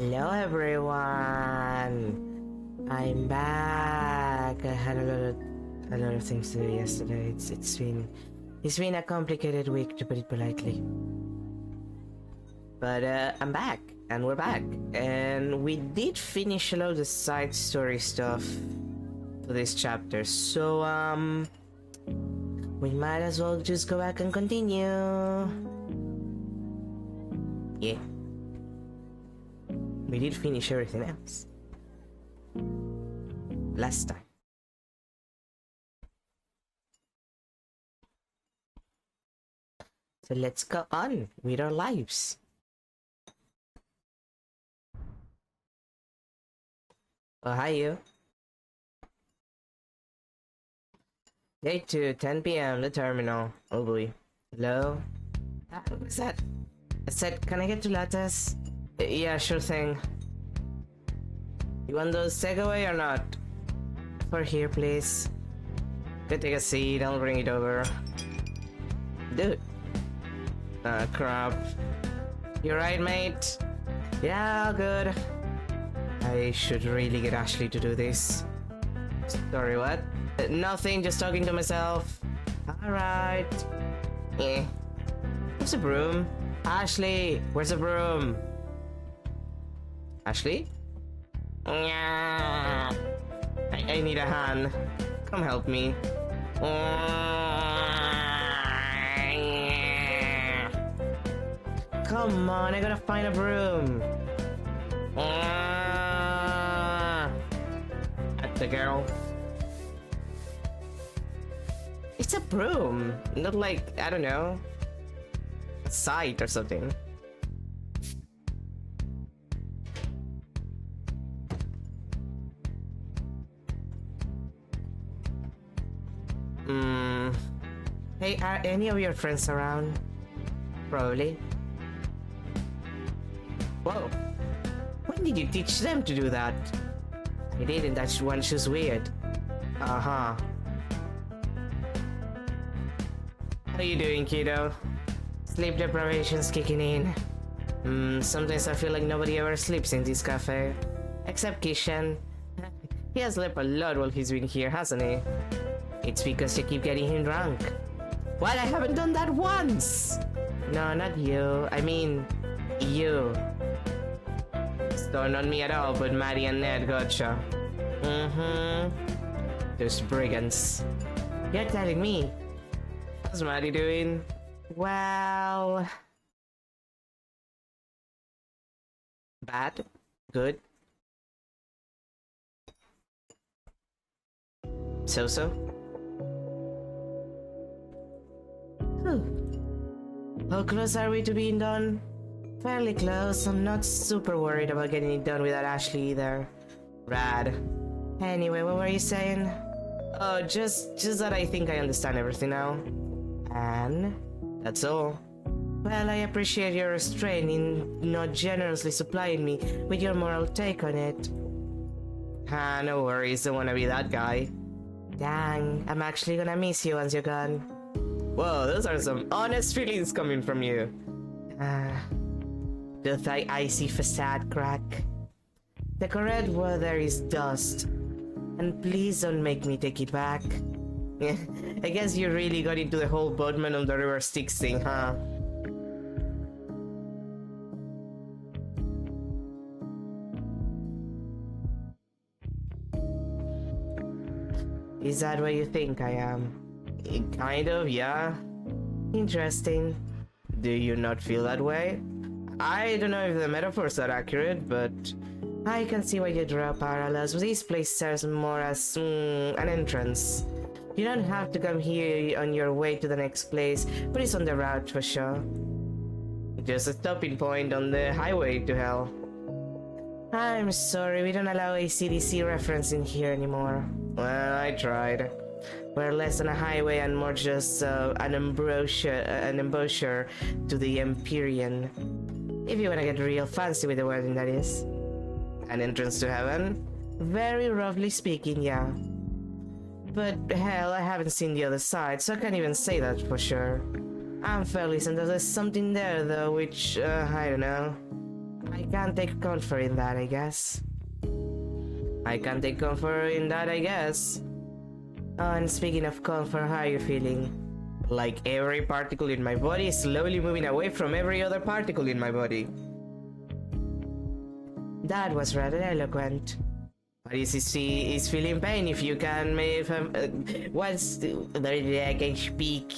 Hello everyone! I'm back. I had a lot of things to do yesterday. It's been a complicated week, to put it politely. But I'm back, and we're back, and we did finish a lot of the side story stuff for this chapter. So we might as well just go back and continue. Yeah. We did finish everything else last time. So let's go on with our lives. Oh, hi you. Day 2, 10 p.m. the terminal. Oh boy. Hello? What was that? I said, can I get 2 lattes? Yeah, sure thing. You want those takeaway or not? For here, please. Go take a seat, I'll bring it over. Dude. Crap. You right, mate? Yeah, all good. I should really get Ashley to do this. Sorry, what? Nothing, just talking to myself. Alright. Eh. Where's the broom? Ashley, where's the broom? Ashley? I need a hand. Come help me. Come on, I gotta find a broom. At the girl. It's a broom, not like, I don't know, a site or something. Hey, are any of your friends around? Probably. Whoa. When did you teach them to do that? I didn't, that one just weird. Uh-huh. How you doing, kiddo? Sleep deprivation's kicking in. Sometimes I feel like nobody ever sleeps in this cafe. Except Kishan. He has slept a lot while he's been here, hasn't he? It's because you keep getting him drunk. What? I haven't done that once! No, not you. I mean, you. So not me at all, but Maddie and Ned gotcha. Those brigands. You're telling me. How's Maddie doing? Well... bad? Good? So-so? How close are we to being done? Fairly close. I'm not super worried about getting it done without Ashley either. Rad. Anyway, what were you saying? Oh, just that I think I understand everything now. And that's all. Well, I appreciate your restraint in not generously supplying me with your moral take on it. Ah, no worries, don't wanna be that guy. Dang, I'm actually gonna miss you once you're gone. Whoa, those are some honest feelings coming from you. Doth thy icy facade crack? The correct word there is dust. And please don't make me take it back. I guess you really got into the whole boatman on the river Styx thing, huh? Is that what you think I am? Kind of, yeah. Interesting. Do you not feel that way? I don't know if the metaphors are accurate, but I can see why you draw parallels. This place serves more as an entrance. You don't have to come here on your way to the next place, but it's on the route for sure. Just a stopping point on the highway to hell. I'm sorry, we don't allow a CDC reference in here anymore. Well, I tried. We're less than a highway and more just an embouchure to the Empyrean. If you wanna get real fancy with the wording, that is. An entrance to heaven? Very roughly speaking, yeah. But hell, I haven't seen the other side, so I can't even say that for sure. I'm fairly certain there's something there though, which, I don't know. I can't take comfort in that, I guess. I can't take comfort in that, I guess. Oh, and speaking of comfort, how are you feeling? Like every particle in my body is slowly moving away from every other particle in my body. That was rather eloquent. What is is feeling pain if you can what's I can speak.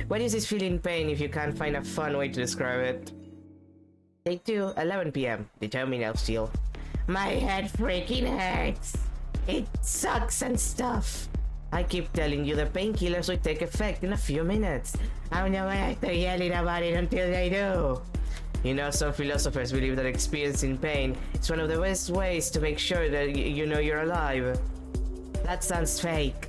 What is this feeling pain if you can't find a fun way to describe it? Take 2, 11 p.m. The terminal still. My head freaking hurts. It sucks and stuff. I keep telling you the painkillers will take effect in a few minutes. I don't know why I start yelling about it until they do. You know, some philosophers believe that experiencing pain is one of the best ways to make sure that you know you're alive. That sounds fake.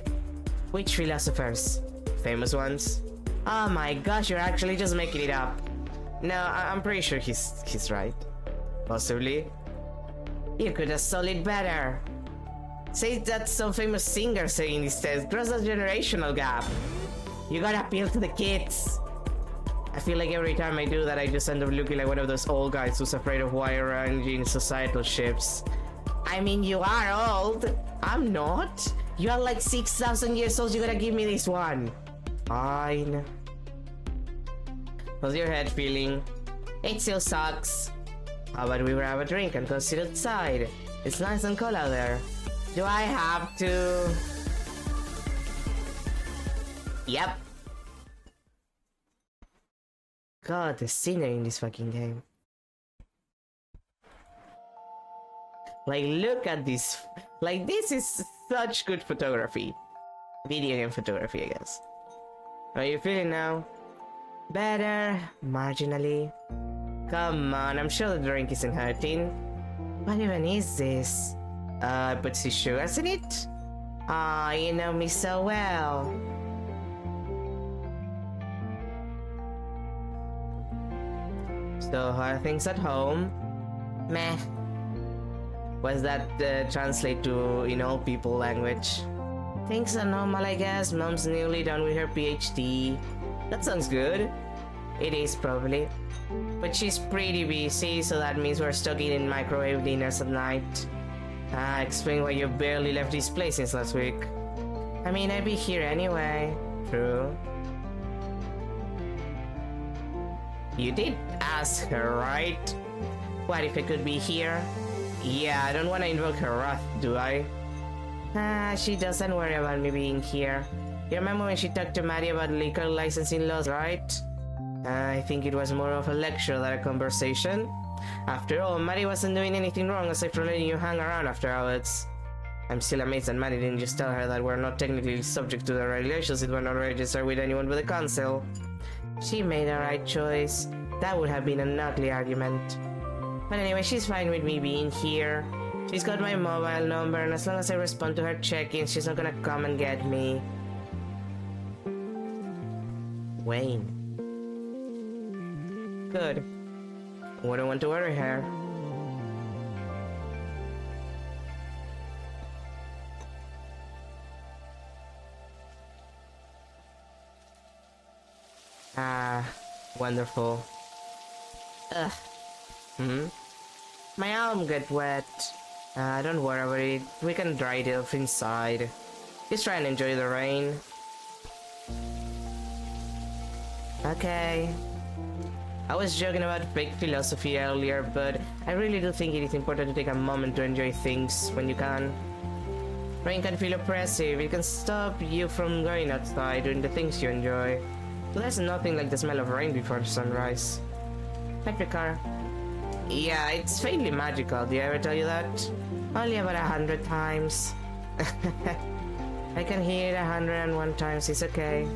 Which philosophers? Famous ones? Oh my gosh, you're actually just making it up. No, I'm pretty sure he's right. Possibly. You could have sold it better. Say that some famous singer saying instead. Cross the generational gap. You gotta appeal to the kids. I feel like every time I do that, I just end up looking like one of those old guys who's afraid of wide-ranging societal shifts. I mean, you are old. I'm not. You are like 6,000 years old. You gotta give me this one. Fine. How's your head feeling? It still sucks. How about we grab a drink and go sit outside? It's nice and cold out there. Do I have to? Yep. God, the scenery in this fucking game. Like, look at this. Like, this is such good photography. Video game photography, I guess. How are you feeling now? Better, marginally. Come on, I'm sure the drink isn't hurting. What even is this? Puts the sugars in it? Ah, you know me so well. So, how are things at home? Meh. What's that translate to in old people language? Things are normal, I guess. Mom's nearly done with her PhD. That sounds good. It is, probably. But she's pretty busy, so that means we're stuck eating microwave dinners at night. Explain why you barely left this place since last week. I mean, I'd be here anyway. True. You did ask her, right? What if I could be here? Yeah, I don't want to invoke her wrath, do I? She doesn't worry about me being here. You remember when she talked to Maddie about liquor licensing laws, right? I think it was more of a lecture than a conversation. After all, Maddie wasn't doing anything wrong aside from letting you hang around after hours. I'm still amazed that Maddie didn't just tell her that we're not technically subject to the regulations if we're not registered with anyone but the council. She made the right choice. That would have been an ugly argument. But anyway, she's fine with me being here. She's got my mobile number, and as long as I respond to her check-ins, she's not gonna come and get me. Wayne. Good. Wouldn't want to worry her. Wonderful. Ugh. My arm got wet. Don't worry about it. We can dry it off inside. Just try and enjoy the rain. Okay. I was joking about fake philosophy earlier, but I really do think it is important to take a moment to enjoy things when you can. Rain can feel oppressive. It can stop you from going outside doing the things you enjoy. But there's nothing like the smell of rain before sunrise. Like the car. Yeah, it's faintly magical. Did I ever tell you that? Only about 100 times. I can hear it 101 times. It's okay.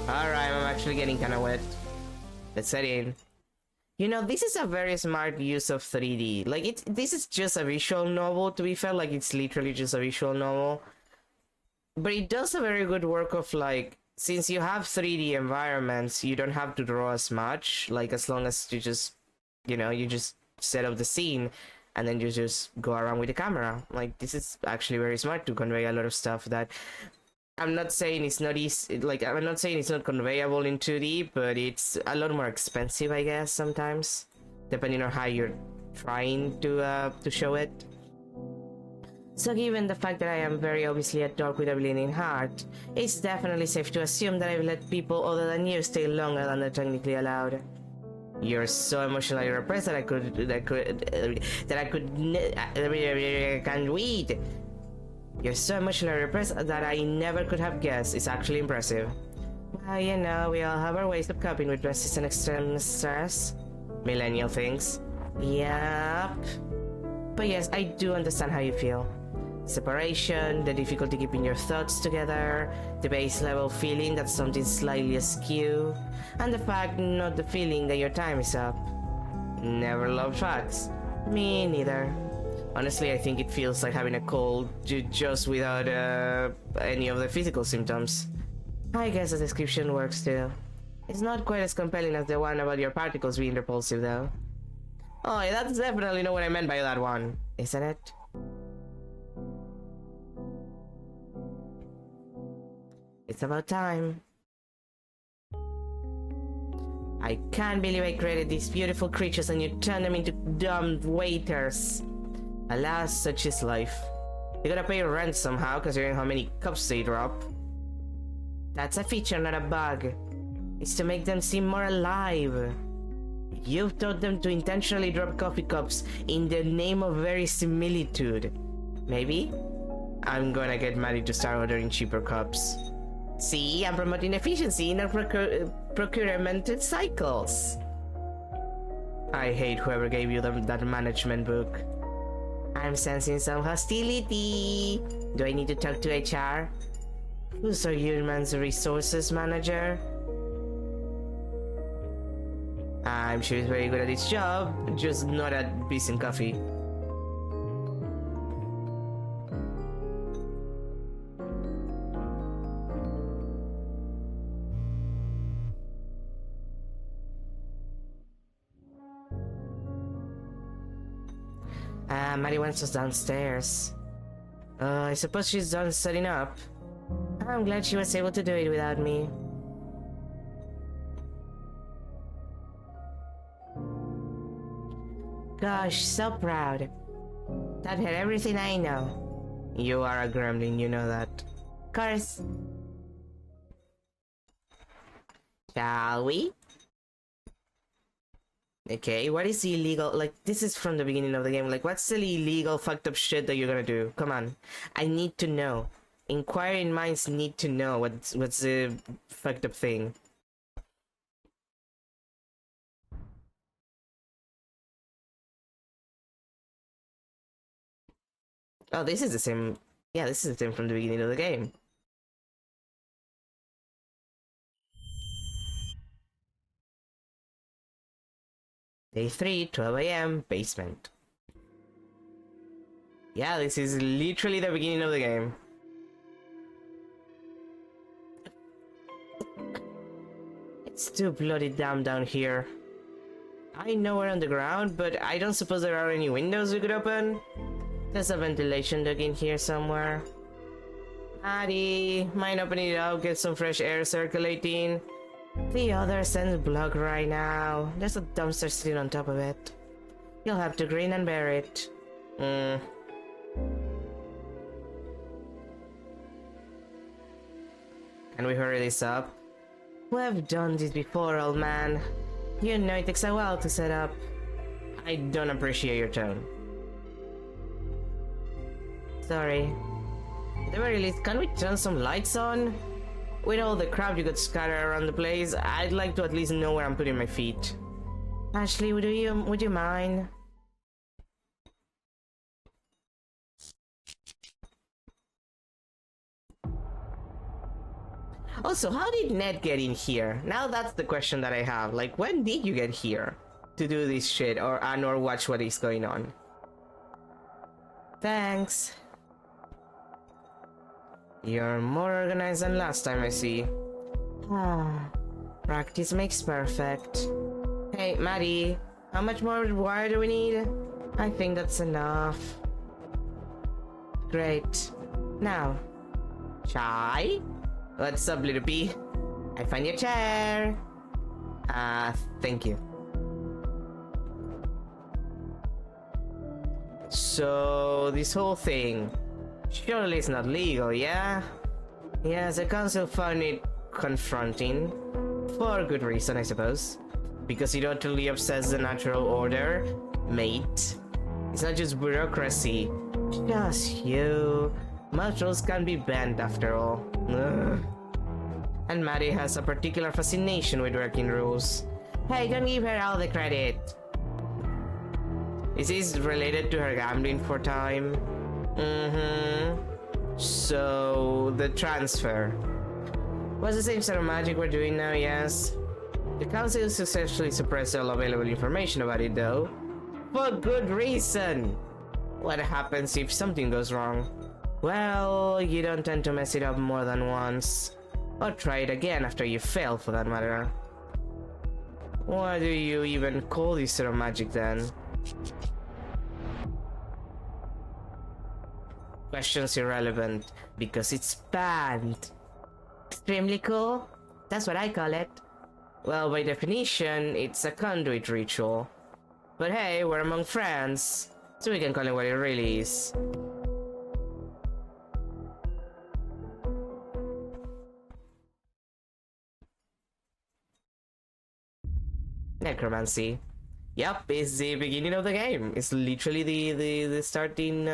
Alright, I'm actually getting kinda wet. Let's set in. You know, this is a very smart use of 3D. Like, this is just a visual novel, to be fair. Like, it's literally just a visual novel. But it does a very good work of, like, since you have 3D environments, you don't have to draw as much. Like, as long as you just, you know, you just set up the scene. and then you just go around with the camera. Like, this is actually very smart to convey a lot of stuff that I'm not saying it's not easy, like, I'm not saying it's not conveyable in 2D, but it's a lot more expensive, I guess, sometimes, depending on how you're trying to show it. So given the fact that I am very obviously a dog with a bleeding heart, it's definitely safe to assume that I've let people other than you stay longer than they're technically allowed. You're so emotionally repressed that I can't read. You're so emotionally repressed that I never could have guessed. It's actually impressive. Well, you know, we all have our ways of coping with persistent extreme stress. Millennial things. Yup. But yes, I do understand how you feel. Separation, the difficulty keeping your thoughts together, the base level feeling that something's slightly askew, and the fact not the feeling that your time is up. Never loved facts. Me neither. Honestly, I think it feels like having a cold just without any of the physical symptoms. I guess the description works too. It's not quite as compelling as the one about your particles being repulsive though. Oh, yeah, that's definitely not what I meant by that one, isn't it? It's about time. I can't believe I created these beautiful creatures and you turned them into dumb waiters. Alas, such is life. You gotta pay your rent somehow, considering how many cups they drop. That's a feature, not a bug. It's to make them seem more alive. You've taught them to intentionally drop coffee cups in the name of verisimilitude. Maybe? I'm gonna get Maddie to start ordering cheaper cups. See, I'm promoting efficiency in our procurement cycles. I hate whoever gave you that management book. I'm sensing some hostility. Do I need to talk to HR? Who's our human resources manager? I'm sure he's very good at his job, just not at bees and coffee. Maddie wants us downstairs. I suppose she's done setting up. I'm glad she was able to do it without me. Gosh, so proud. That had everything I know. You are a gremlin, you know that. Of course. Shall we? Okay, what is illegal? Like, this is from the beginning of the game. Like, what's the illegal fucked up shit that you're gonna do? Come on. I need to know. Inquiring minds need to know what's the fucked up thing. Oh, this is the same. Yeah, this is the same from the beginning of the game. Day 3, 12 AM, basement. Yeah, this is literally the beginning of the game. It's too bloody damn down here. I know we're on the ground, but I don't suppose there are any windows we could open. There's a ventilation duct in here somewhere. Maddie, mind opening it up, get some fresh air circulating. The other end's blocked right now. There's a dumpster sitting on top of it. You'll have to grin and bear it. Can we hurry this up? We've done this before, old man. You know it takes a while to set up. I don't appreciate your tone. Sorry. At the very least, can we turn some lights on? With all the crap you got scattered around the place, I'd like to at least know where I'm putting my feet. Ashley, would you mind? Also, how did Ned get in here? Now that's the question that I have. Like, when did you get here to do this shit or watch what is going on? Thanks. You're more organized than last time, I see. Practice makes perfect. Hey, Maddie, how much more wire do we need? I think that's enough. Great. Now, Chai? What's up, little P? I found your chair. Thank you. So, this whole thing, surely it's not legal, yeah? Yes, the council found it confronting. For good reason, I suppose. Because it utterly upsets the natural order, mate. It's not just bureaucracy. Just you. Most rules can be bent after all. Ugh. And Maddie has a particular fascination with working rules. Hey, don't give her all the credit. Is this related to her gambling for time? So, the transfer. Was the same sort of magic we're doing now, yes? The council successfully suppressed all available information about it, though. For good reason! What happens if something goes wrong? Well, you don't tend to mess it up more than once. Or try it again after you fail, for that matter. Why do you even call this sort of magic, then? Question's irrelevant, because it's banned. Extremely cool? That's what I call it. Well, by definition, it's a conduit ritual. But hey, we're among friends, so we can call it what it really is. Necromancy. Yup, it's the beginning of the game. It's literally the starting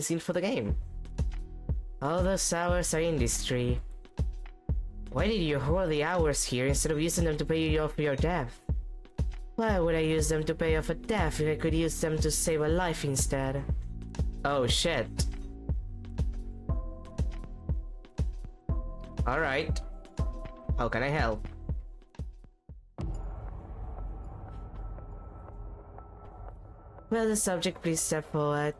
scene for the game. All those hours are industry. Why did you hoard the hours here instead of using them to pay you off your debt? Why would I use them to pay off a debt if I could use them to save a life instead? Oh shit. Alright. How can I help? Will the subject please step forward?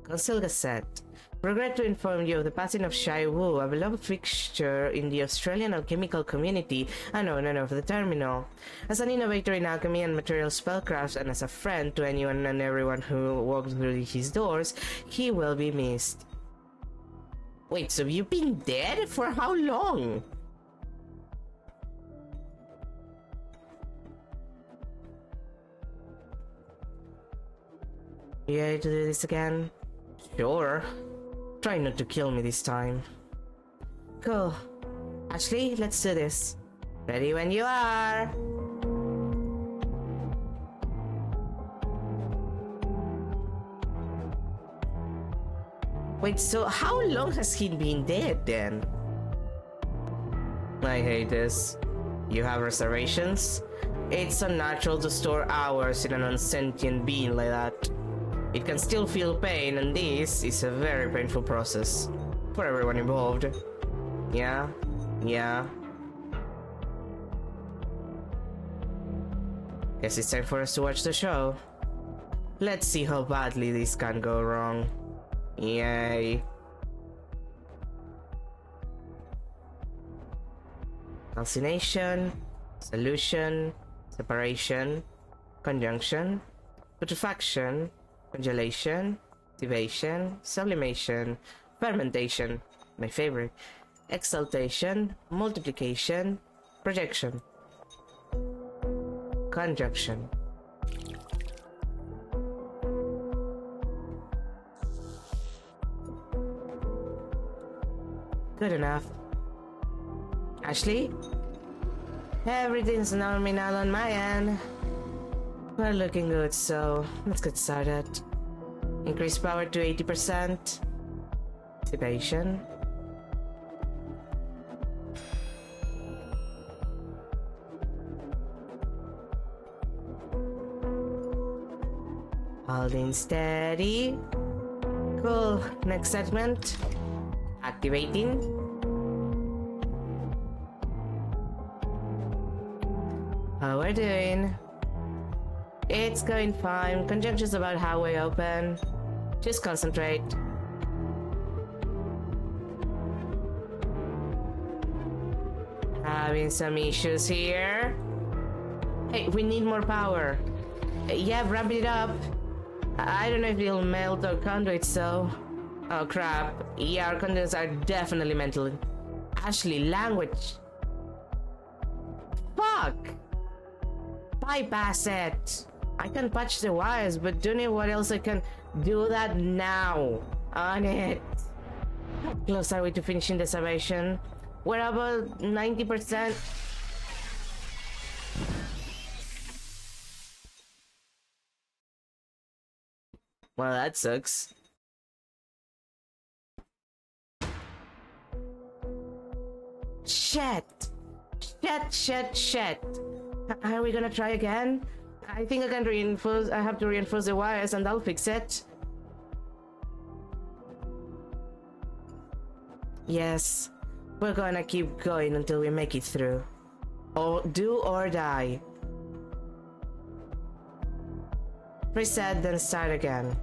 Council Gazette. Regret to inform you of the passing of Shai Wu, a beloved fixture in the Australian alchemical community and owner of the terminal. As an innovator in alchemy and material spellcraft, and as a friend to anyone and everyone who walked through his doors, he will be missed. Wait, so you've been dead for how long? You ready to do this again? Sure. Try not to kill me this time. Cool. Ashley, let's do this. Ready when you are! Wait, so how long has he been dead then? I hate this. You have reservations? It's unnatural to store hours in an unsentient being like that. It can still feel pain, and this is a very painful process. For everyone involved. Yeah. Guess it's time for us to watch the show. Let's see how badly this can go wrong. Yay. Calcination, solution, separation, conjunction, putrefaction, congelation, activation, sublimation, fermentation, my favorite, exaltation, multiplication, projection, conjunction. Good enough. Ashley? Everything's nominal on my end. We're looking good, so let's get started. Increase power to 80%. Activation. Holding steady. Cool. Next segment. Activating. How we're doing? It's going fine. Conjunction's about halfway open. Just concentrate. Having some issues here. Hey, we need more power. Yeah, ramp it up. I don't know if it'll melt our conduits, so... Oh crap. Yeah, our conduits are definitely mental. Ashley, language. Fuck! Bypass it. I can patch the wires, but don't know what else I can do that now. On it. How close are we to finishing the salvation? We're about 90%. Well, that sucks. Shit! Shit! Are we gonna try again? I think I can reinforce. I have to reinforce the wires and I'll fix it. Yes, we're gonna keep going until we make it through. Or do or die. Reset, then start again.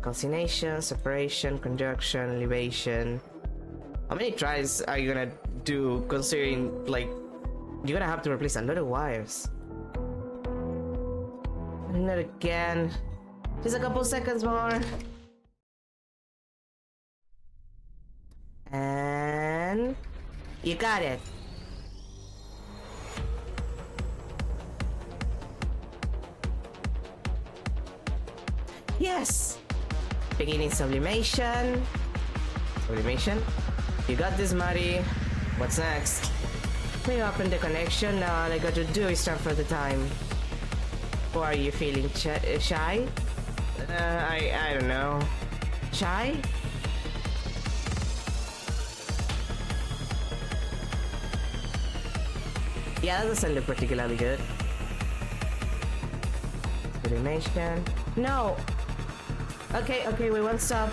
Calcination, separation, conjunction, libation. How many tries are you gonna do considering, like, you're gonna have to replace a lot of wires? Not again. Just a couple seconds more. And you got it. Yes! Beginning sublimation. Sublimation. You got this, Maddie. What's next? We open the connection. Now all I got to do is transfer the time. Or are you feeling shy? I don't know. Shy? Yeah, that doesn't look particularly good. Sublimation. No! Okay, we won't stop.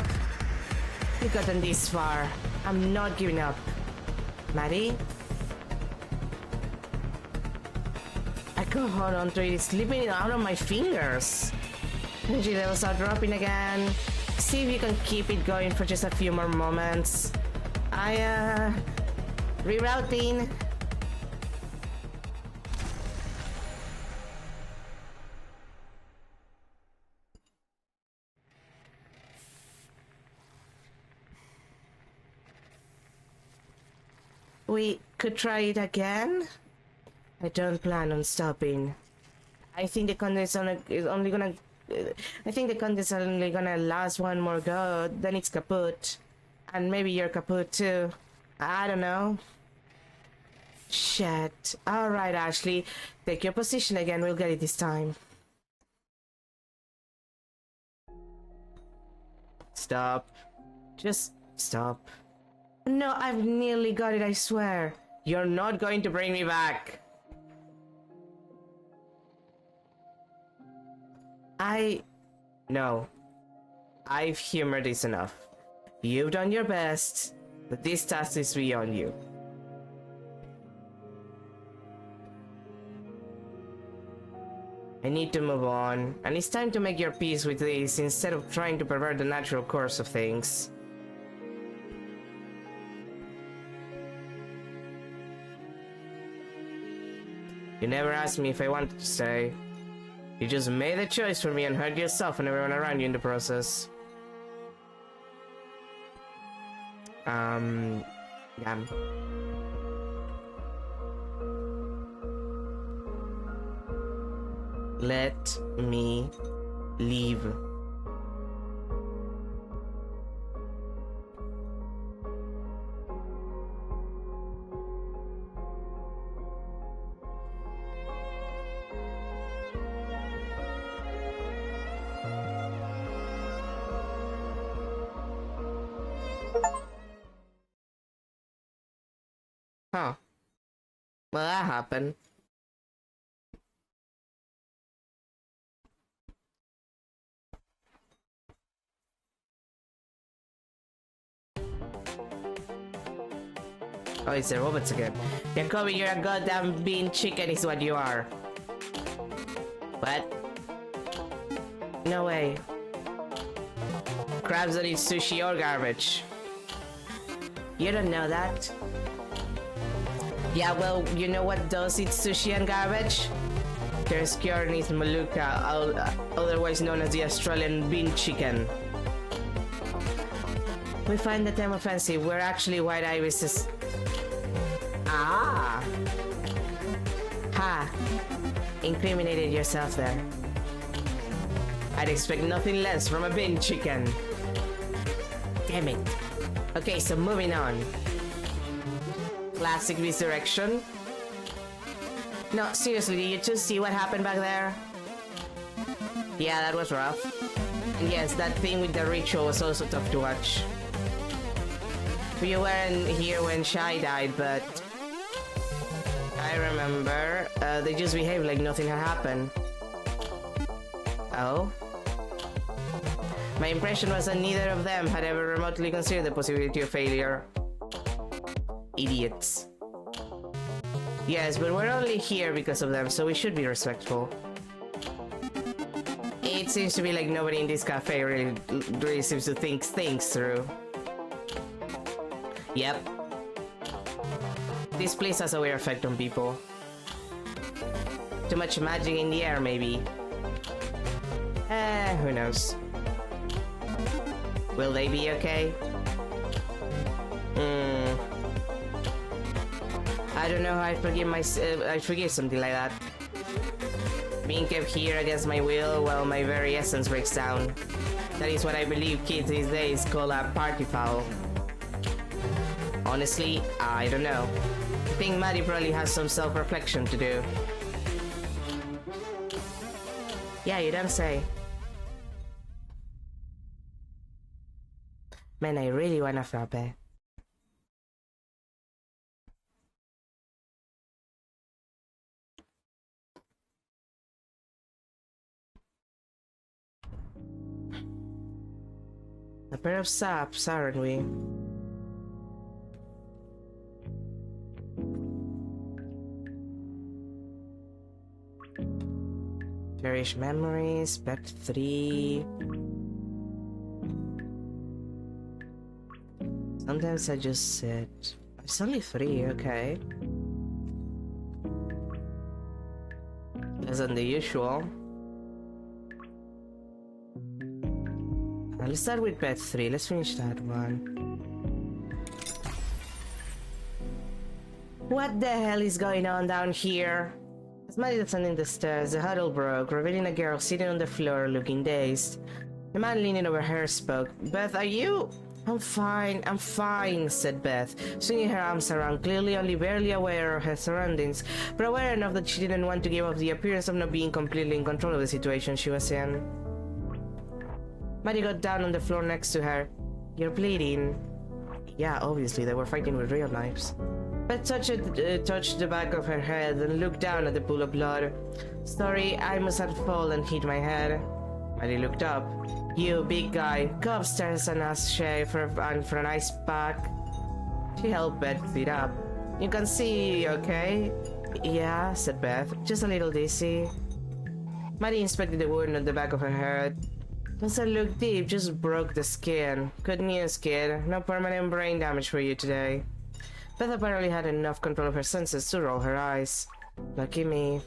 We've gotten this far. I'm not giving up. Maddie? I can't hold on to it. It's slipping out of my fingers. Energy levels are dropping again. See if you can keep it going for just a few more moments. Rerouting. We could try it again. I don't plan on stopping. I think the content's only gonna last one more go, then it's kaput. And maybe you're kaput too. I don't know. Shit. Alright, Ashley. Take your position again, we'll get it this time. Stop. Just stop. No, I've nearly got it, I swear. You're not going to bring me back. No. I've humored this enough. You've done your best, but this task is beyond you. I need to move on, and it's time to make your peace with this instead of trying to pervert the natural course of things. You never asked me if I wanted to stay. You just made a choice for me and hurt yourself and everyone around you in the process. Yeah. Let me leave. Huh. Well, that happened. Oh, it's the robots again. Jacoby, you're a goddamn bean chicken is what you are. What? No way. Crabs don't eat sushi or garbage. You don't know that. Yeah, well, you know what does eat sushi and garbage? There's Kyornis Maluka, otherwise known as the Australian bean chicken. We find the term offensive. We're actually white irises. Ah! Ha! Incriminated yourself there. I'd expect nothing less from a bean chicken. Damn it. Okay, so moving on. Classic misdirection. No, seriously, did you just see what happened back there? Yeah, that was rough. And yes, that thing with the ritual was also tough to watch. We weren't here when Shai died, but I remember they just behaved like nothing had happened. Oh? My impression was that neither of them had ever remotely considered the possibility of failure. Idiots. Yes, but we're only here because of them, so we should be respectful. It seems to be like nobody in this cafe really seems to think things through. Yep. This place has a weird effect on people. Too much magic in the air, maybe. Who knows? Will they be okay? I don't know how I forgive something like that. Being kept here against my will while my very essence breaks down. That is what I believe kids these days call a party foul. Honestly, I don't know. I think Maddie probably has some self-reflection to do. Yeah, you don't say. Man, I really want a frappe. A pair of saps, aren't we? Cherish memories, bet 3. Sometimes I just sit. It's only 3, okay. Less than the usual. Let's start with bet 3. Let's finish that one. What the hell is going on down here? As Maddie descending the stairs, the huddle broke, revealing a girl sitting on the floor looking dazed. The man leaning over her spoke. Beth, are you? I'm fine, said Beth, swinging her arms around, clearly only barely aware of her surroundings, but aware enough that she didn't want to give off the appearance of not being completely in control of the situation she was in. Maddie got down on the floor next to her. You're bleeding. Yeah, obviously, they were fighting with real knives. Beth touched the back of her head and looked down at the pool of blood. Sorry, I must have fallen and hit my head. Maddie looked up. You, big guy, go upstairs and ask Shay for an ice pack. She helped Beth sit up. You can see, okay? Yeah, said Beth, just a little dizzy. Maddie inspected the wound on the back of her head. Doesn't look deep, just broke the skin. Good news, kid. No permanent brain damage for you today. Beth apparently had enough control of her senses to roll her eyes. Lucky me.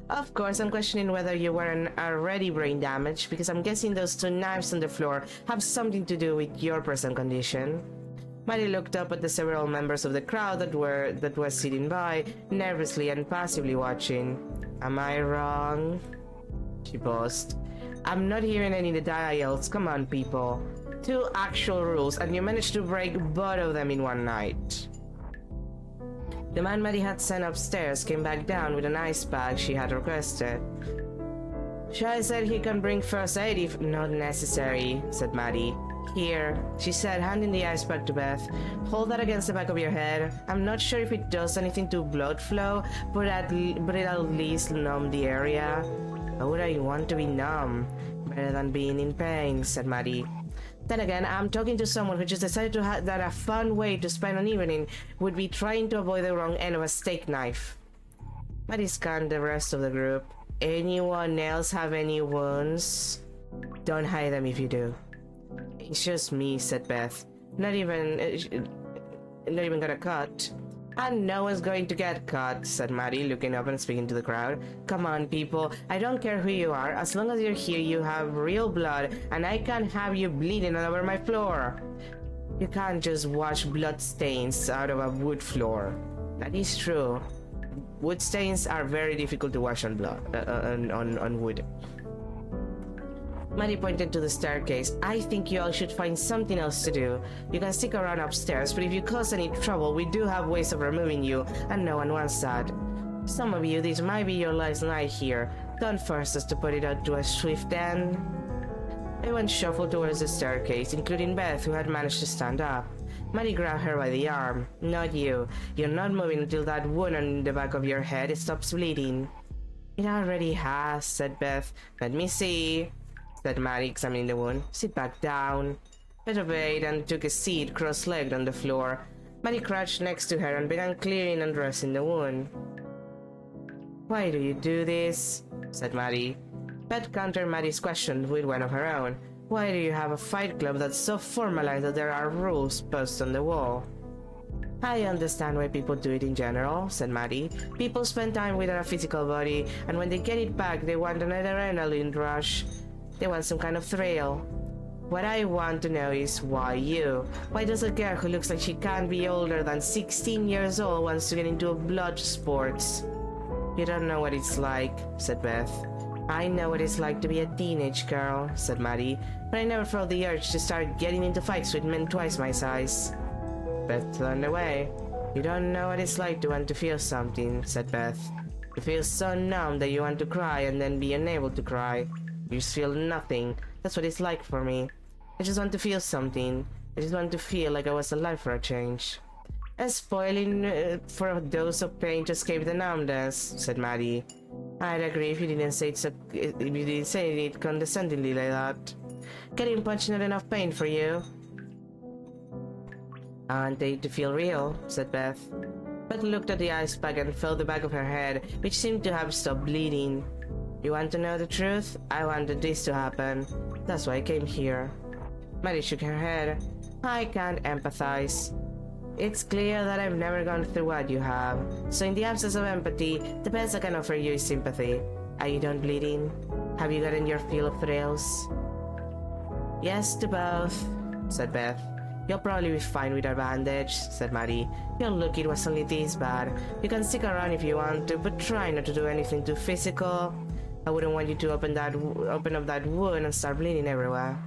Of course, I'm questioning whether you weren't already brain damaged, because I'm guessing those 2 knives on the floor have something to do with your present condition. Maddie looked up at the several members of the crowd that was sitting by, nervously and passively watching. Am I wrong? She paused. I'm not hearing any denials. Come on, people. 2 actual rules, and you managed to break both of them in one night. The man Maddie had sent upstairs came back down with an ice bag she had requested. Shai said he can bring first aid if not necessary, said Maddie. Here, she said, handing the ice bag to Beth. Hold that against the back of your head. I'm not sure if it does anything to blood flow, but it'll at least numb the area. Why would I want to be numb? Better than being in pain, said Maddie. Then again, I'm talking to someone who just decided that a fun way to spend an evening would be trying to avoid the wrong end of a steak knife. Maddie scanned the rest of the group. Anyone else have any wounds? Don't hide them if you do. It's just me, said Beth. Not even gonna cut. And no one's going to get caught, said Maddie, looking up and speaking to the crowd. Come on, people. I don't care who you are. As long as you're here, you have real blood, and I can't have you bleeding all over my floor. You can't just wash blood stains out of a wood floor. That is true. Wood stains are very difficult to wash on wood. Maddie pointed to the staircase. I think you all should find something else to do. You can stick around upstairs, but if you cause any trouble, we do have ways of removing you, and no one wants that. Some of you, this might be your last night here. Don't force us to put it out to a swift end. Everyone shuffled towards the staircase, including Beth, who had managed to stand up. Maddie grabbed her by the arm. Not you. You're not moving until that wound on the back of your head stops bleeding. It already has, said Beth. Let me see, said Maddie, examining the wound. Sit back down. Beth obeyed and took a seat cross-legged on the floor. Maddie crouched next to her and began clearing and dressing the wound. Why do you do this? Said Maddie. Beth countered Maddie's question with one of her own. Why do you have a fight club that's so formalized that there are rules posted on the wall? I understand why people do it in general, said Maddie. People spend time without a physical body, and when they get it back, they want an adrenaline rush. They want some kind of thrill. What I want to know is why you? Why does a girl who looks like she can't be older than 16 years old wants to get into blood sports? You don't know what it's like, said Beth. I know what it's like to be a teenage girl, said Maddie, but I never felt the urge to start getting into fights with men twice my size. Beth turned away. You don't know what it's like to want to feel something, said Beth. You feel so numb that you want to cry and then be unable to cry. You just feel nothing. That's what it's like for me. I just want to feel something. I just want to feel like I was alive for a change. A spoiling for a dose of pain to escape the numbness, said Maddie. I'd agree if you didn't say it condescendingly like that. Getting punched not enough pain for you. I want it to feel real, said Beth. Beth looked at the ice pack and felt the back of her head, which seemed to have stopped bleeding. You want to know the truth? I wanted this to happen. That's why I came here. Maddie shook her head. I can't empathize. It's clear that I've never gone through what you have, so in the absence of empathy, the best I can offer you is sympathy. Are you done bleeding? Have you gotten your fill of thrills? Yes to both, said Beth. You'll probably be fine with a bandage, said Maddie. Your look, it was only this bad. You can stick around if you want to, but try not to do anything too physical. I wouldn't want you to open up that wound and start bleeding everywhere.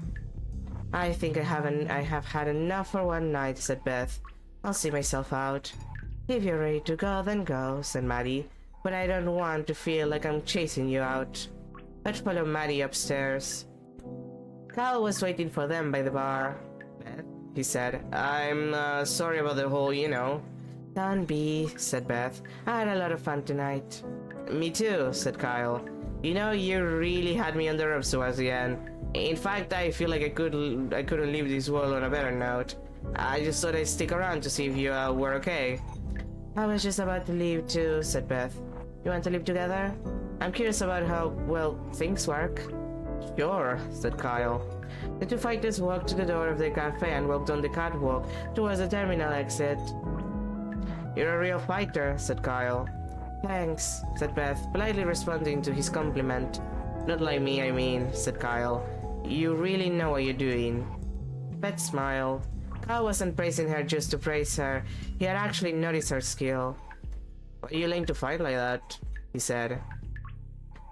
I think I have had enough for one night, said Beth. I'll see myself out. If you're ready to go, then go, said Maddie. But I don't want to feel like I'm chasing you out. Let's follow Maddie upstairs. Kyle was waiting for them by the bar. Beth, he said, I'm sorry about the whole, Don't be, said Beth. I had a lot of fun tonight. Me too, said Kyle. You really had me on the ropes towards the end. In fact, I feel like I couldn't leave this world on a better note. I just thought I'd stick around to see if you were okay. I was just about to leave too, said Beth. You want to live together? I'm curious about how, things work. Sure, said Kyle. The two fighters walked to the door of the cafe and walked on the catwalk towards the terminal exit. You're a real fighter, said Kyle. Thanks, said Beth, politely responding to his compliment. Not like me, I mean, said Kyle. You really know what you're doing. Beth smiled. Kyle wasn't praising her just to praise her. He had actually noticed her skill. Why are you lame to fight like that? He said.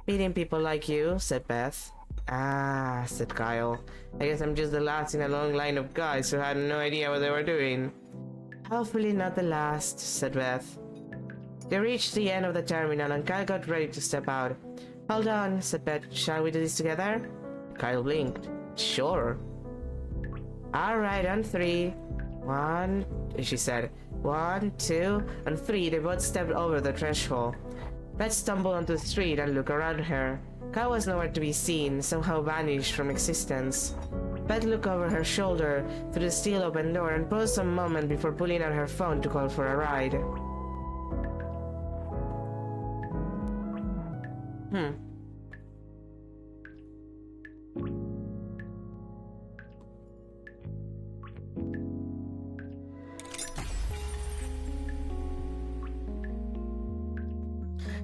Beating people like you, said Beth. Ah, said Kyle. I guess I'm just the last in a long line of guys who had no idea what they were doing. Hopefully not the last, said Beth. They reached the end of the terminal and Kyle got ready to step out. Hold on, said Beth. Shall we do this together? Kyle blinked. Sure. Alright, on 3. 1, she said. 1, 2, and 3. They both stepped over the threshold. Beth stumbled onto the street and looked around her. Kyle was nowhere to be seen, somehow vanished from existence. Beth looked over her shoulder through the still open door and paused a moment before pulling out her phone to call for a ride.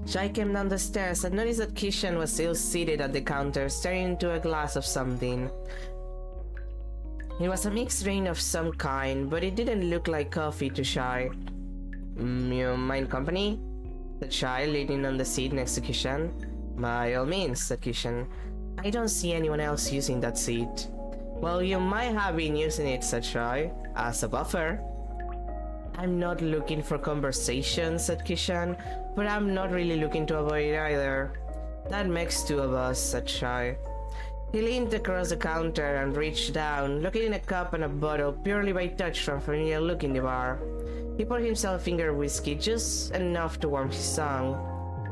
Shai came down the stairs and noticed that Kishan was still seated at the counter, staring into a glass of something. It was a mixed drink of some kind, but it didn't look like coffee to Shai. You mind company? Said Shai, leaning on the seat next to Kishan. By all means, said Kishan. I don't see anyone else using that seat. Well, you might have been using it, said Shai, as a buffer. I'm not looking for conversation, said Kishan, but I'm not really looking to avoid it either. That makes two of us, said Shai. He leaned across the counter and reached down, looking in a cup and a bottle purely by touch from a familiar look in the bar. He poured himself a finger of whiskey, just enough to warm his tongue.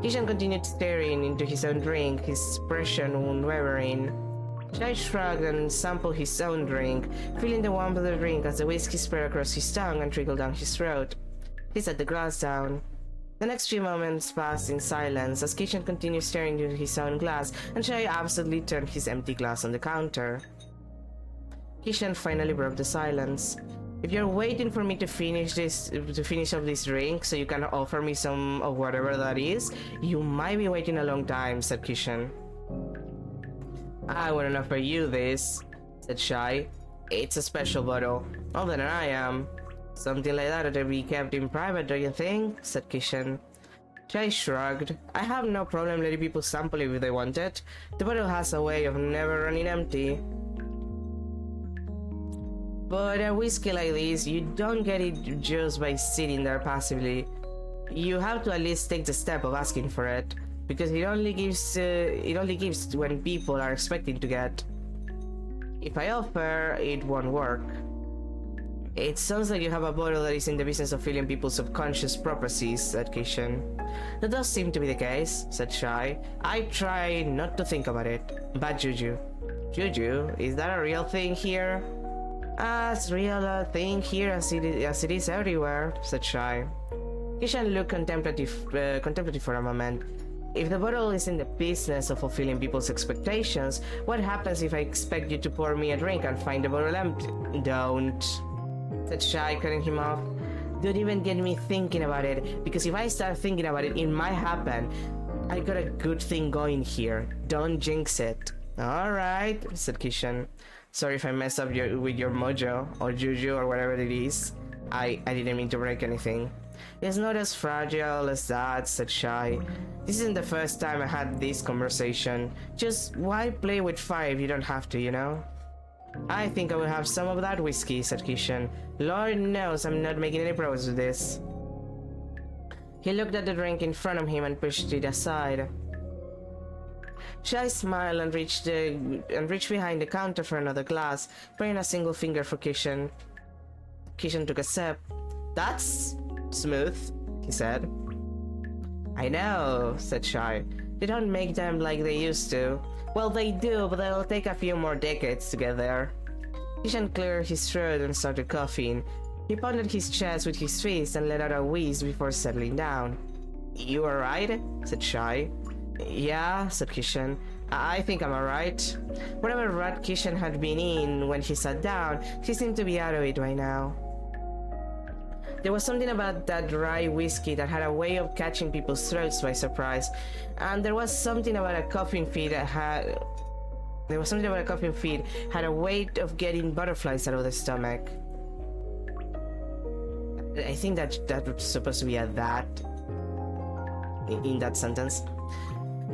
Kishan continued staring into his own drink, his expression unwavering. Shai shrugged and sampled his own drink, feeling the warmth of the drink as the whiskey spread across his tongue and trickled down his throat. He set the glass down. The next few moments passed in silence as Kishan continued staring into his own glass and Shai absently turned his empty glass on the counter. Kishan finally broke the silence. If you're waiting for me to finish off this drink so you can offer me some of whatever that is, you might be waiting a long time, said Kishan. I wouldn't offer you this, said Shai. It's a special bottle, older than I am. Something like that ought to be kept in private, don't you think? Said Kishan. Shai shrugged. I have no problem letting people sample it if they want it. The bottle has a way of never running empty. But a whiskey like this, you don't get it just by sitting there passively. You have to at least take the step of asking for it, because it only gives when people are expecting to get. If I offer, it won't work. It sounds like you have a bottle that is in the business of filling people's subconscious purposes, said Kishan. That does seem to be the case, said Shai. I try not to think about it. Bad juju. Juju? Is that a real thing here? As real a thing here as it is everywhere, said Shai. Kishan looked contemplative for a moment. If the bottle is in the business of fulfilling people's expectations, what happens if I expect you to pour me a drink and find the bottle empty? Don't, said Shai, cutting him off. Don't even get me thinking about it, because if I start thinking about it, it might happen. I got a good thing going here. Don't jinx it. Alright, said Kishan. Sorry if I messed up with your mojo, or juju, or whatever it is. I didn't mean to break anything. It's not as fragile as that, said Shai. This isn't the first time I had this conversation. Just why play with fire if you don't have to, you know? I think I will have some of that whiskey, said Kishan. Lord knows I'm not making any progress with this. He looked at the drink in front of him and pushed it aside. Shai smiled and reached behind the counter for another glass, pouring a single finger for Kishan. Kishan took a sip. That's smooth, he said. I know, said Shai. They don't make them like they used to. Well, they do, but it'll take a few more decades to get there. Kishan cleared his throat and started coughing. He pounded his chest with his fist and let out a wheeze before settling down. You alright? Said Shai. Yeah, said Kishan. I think I'm alright. Whatever rut Kishan had been in when he sat down, he seemed to be out of it by now. There was something about that dry whiskey that had a way of catching people's throats by surprise, and there was something about a coughing fit had a way of getting butterflies out of the stomach. I think that was supposed to be a that in that sentence.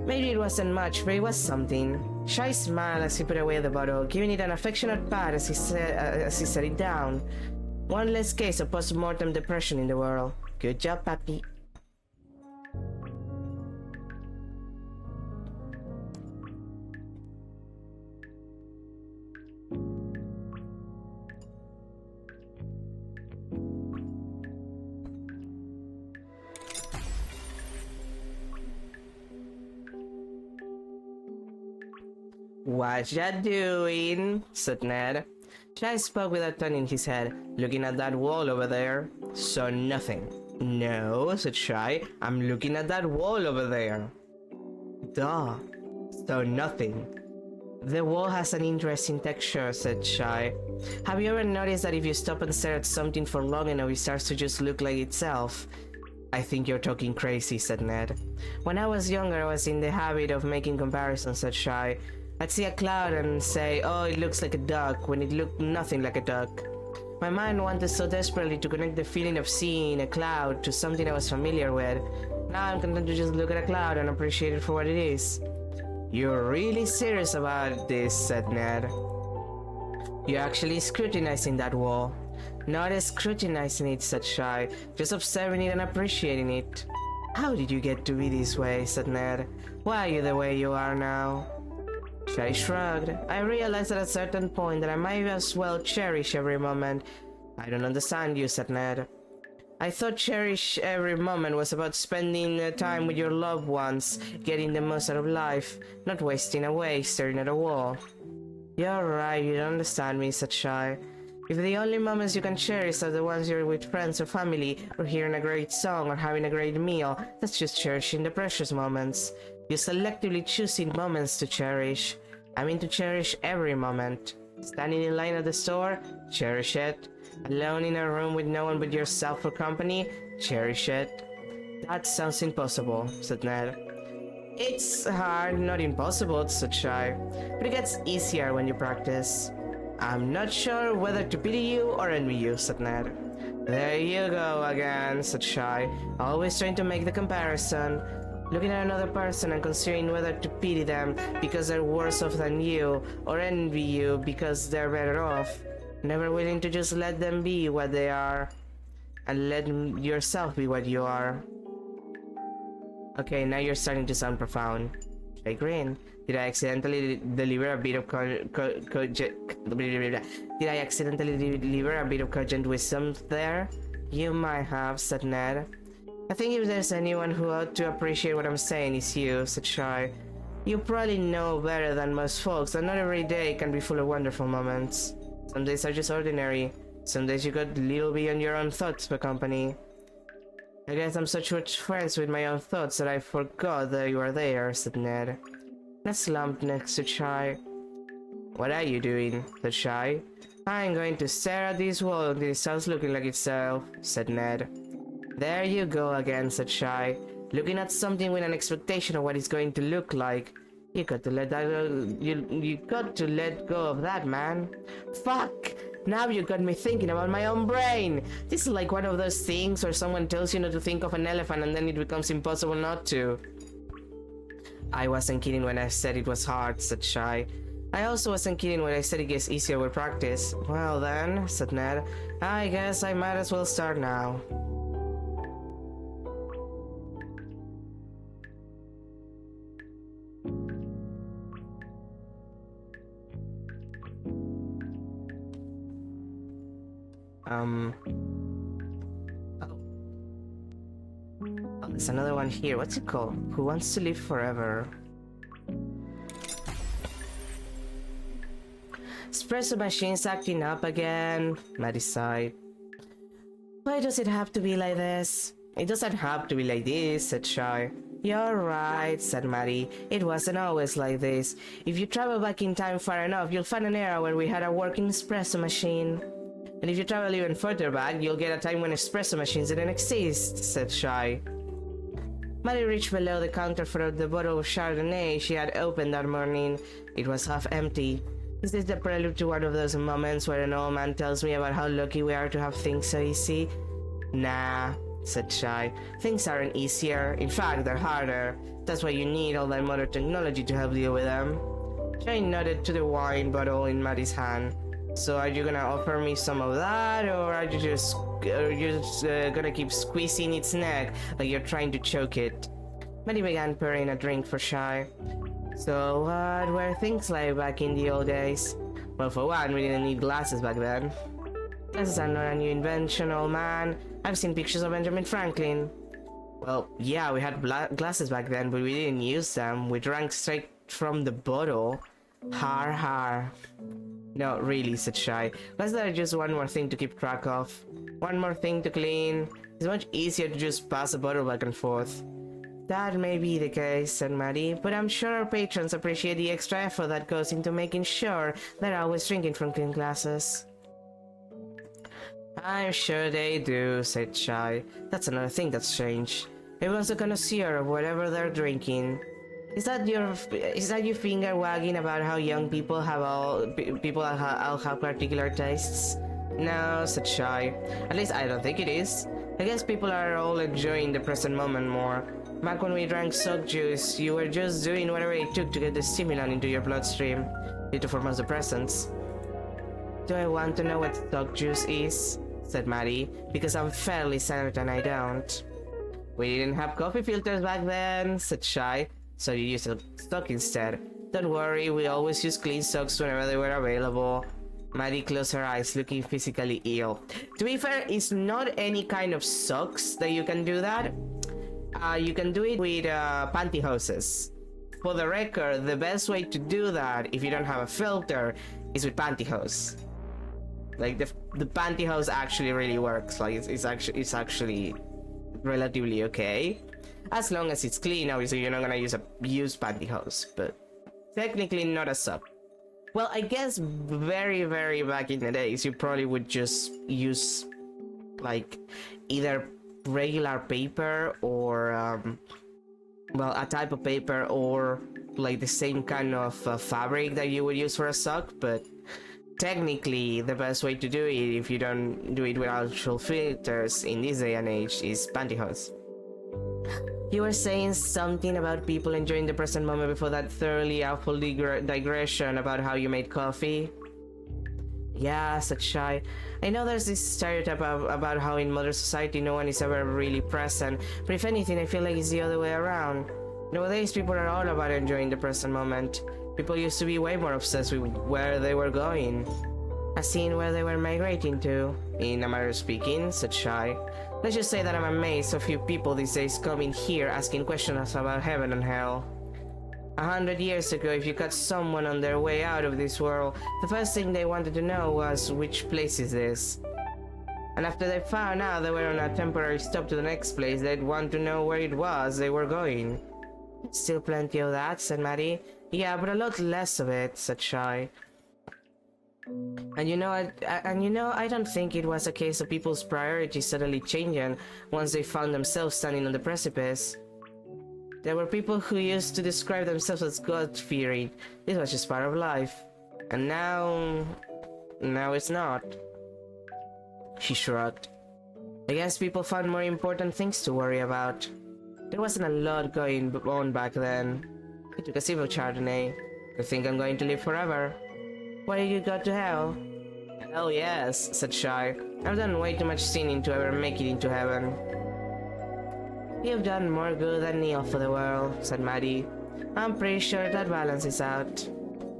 Maybe it wasn't much, but it was something. Shai smiled as he put away the bottle, giving it an affectionate pat as he set it down. One less case of post-mortem depression in the world. Good job, Papi. What ya doing? Said Ned. Shai spoke without turning his head, looking at that wall over there. So nothing. No, said Shai. I'm looking at that wall over there. Duh. So nothing. The wall has an interesting texture, said Shai. Have you ever noticed that if you stop and stare at something for long enough, it starts to just look like itself? I think you're talking crazy, said Ned. When I was younger, I was in the habit of making comparisons, said Shy. I'd see a cloud and say, oh, it looks like a duck, when it looked nothing like a duck. My mind wanted so desperately to connect the feeling of seeing a cloud to something I was familiar with. Now I'm content to just look at a cloud and appreciate it for what it is. You're really serious about this, said Ned. You're actually scrutinizing that wall. Not scrutinizing it, said Shy, just observing it and appreciating it. How did you get to be this way, said Ned. Why are you the way you are now? Shy shrugged. I realized at a certain point that I might as well cherish every moment. I don't understand you, said Ned. I thought cherish every moment was about spending time with your loved ones, getting the most out of life, not wasting away staring at a wall. You're right, you don't understand me, said Shy. If the only moments you can cherish are the ones you're with friends or family, or hearing a great song or having a great meal, that's just cherishing the precious moments. You're selectively choosing moments to cherish. I mean to cherish every moment. Standing in line at the store? Cherish it. Alone in a room with no one but yourself for company? Cherish it. That sounds impossible, said Ned. It's hard, not impossible, said Shy, but it gets easier when you practice. I'm not sure whether to pity you or envy you, said Ned. There you go again, said Shy, always trying to make the comparison. Looking at another person and considering whether to pity them because they're worse off than you, or envy you because they're better off. Never willing to just let them be what they are, and let yourself be what you are. Okay, now you're starting to sound profound. I grin. Did I accidentally deliver a bit of cogent wisdom there? You might have, said Ned. I think if there's anyone who ought to appreciate what I'm saying, it's you, said Shy. You probably know better than most folks that not every day can be full of wonderful moments. Some days are just ordinary. Some days you got little beyond your own thoughts for company. I guess I'm such much friends with my own thoughts that I forgot that you are there, said Ned. Ned slumped next to Shy. What are you doing? Said Shy. I'm going to stare at this wall until it starts looking like itself, said Ned. There you go again, said Shy. Looking at something with an expectation of what it's going to look like. You got to let that you got to let go of that, man. Fuck! Now you got me thinking about my own brain. This is like one of those things where someone tells you not to think of an elephant and then it becomes impossible not to. I wasn't kidding when I said it was hard, said Shy. I also wasn't kidding when I said it gets easier with practice. Well then, said Ned, I guess I might as well start now. Oh, there's another one here. What's it called? Who Wants to Live Forever? Espresso machine's acting up again, Maddie sighed. Why does it have to be like this? It doesn't have to be like this, said Shy. You're right, said Maddie. It wasn't always like this. If you travel back in time far enough, you'll find an era where we had a working espresso machine. And if you travel even further back, you'll get a time when espresso machines didn't exist, said Shy. Maddie reached below the counter for the bottle of Chardonnay she had opened that morning. It was half empty. Is this the prelude to one of those moments where an old man tells me about how lucky we are to have things so easy? Nah, said Shy. Things aren't easier. In fact, they're harder. That's why you need all that modern technology to help deal with them. Shy nodded to the wine bottle in Maddie's hand. So are you gonna offer me some of that, or are you just gonna keep squeezing its neck like you're trying to choke it? Maddie began pouring a drink for Shy. So what were things like back in the old days? Well, for one, we didn't need glasses back then. Glasses are not a new invention, old man. I've seen pictures of Benjamin Franklin. Well, yeah, we had glasses back then, but we didn't use them. We drank straight from the bottle. Har har. No, really, said Shy. Glasses are just one more thing to keep track of. One more thing to clean. It's much easier to just pass a bottle back and forth. That may be the case, said Maddie, but I'm sure our patrons appreciate the extra effort that goes into making sure they're always drinking from clean glasses. I'm sure they do, said Shy. That's another thing that's changed. Everyone's a connoisseur of whatever they're drinking. Is that your finger wagging about how young people all have particular tastes? No, said Shy. At least I don't think it is. I guess people are all enjoying the present moment more. Back when we drank sock juice, you were just doing whatever it took to get the stimulant into your bloodstream. Need to form as the presence. Do I want to know what sock juice is? Said Maddie, because I'm fairly certain I don't. We didn't have coffee filters back then, said Shy, so you used a sock instead. Don't worry, we always used clean socks whenever they were available. Maddie closed her eyes, looking physically ill. To be fair, it's not any kind of socks that you can do that. You can do it with pantyhoses. For the record, the best way to do that, if you don't have a filter, is with pantyhose. Like the pantyhose actually really works. Like it's actually relatively okay, as long as it's clean. Obviously, you're not gonna use pantyhose, but technically not a sock. Well, I guess very back in the days, you probably would just use like either regular paper or well, a type of paper, or like the same kind of fabric that you would use for a sock. But technically, the best way to do it, if you don't do it with actual filters in this day and age, is pantyhose. You were saying something about people enjoying the present moment before that thoroughly awful digression about how you made coffee? Yeah, said Shy. I know there's this stereotype about how in modern society no one is ever really present, but if anything, I feel like it's the other way around. Nowadays, people are all about enjoying the present moment. People used to be way more obsessed with where they were going, as in where they were migrating to. In a matter of speaking, said Shy. Let's just say that I'm amazed so few people these days come in here asking questions about heaven and hell. 100 years ago, if you caught someone on their way out of this world, the first thing they wanted to know was, which place is this? And after they found out they were on a temporary stop to the next place, they'd want to know where it was they were going. Still plenty of that, said Maddie. Yeah, but a lot less of it, said Shy. And you know, I don't think it was a case of people's priorities suddenly changing once they found themselves standing on the precipice. There were people who used to describe themselves as God-fearing. This was just part of life. And now it's not. She shrugged. I guess people found more important things to worry about. There wasn't a lot going on back then. I took a sip of Chardonnay. I think I'm going to live forever. Why did you go to hell? Hell yes, said Shy. I've done way too much sinning to ever make it into heaven. You've done more good than ill for the world, said Maddie. I'm pretty sure that balances out.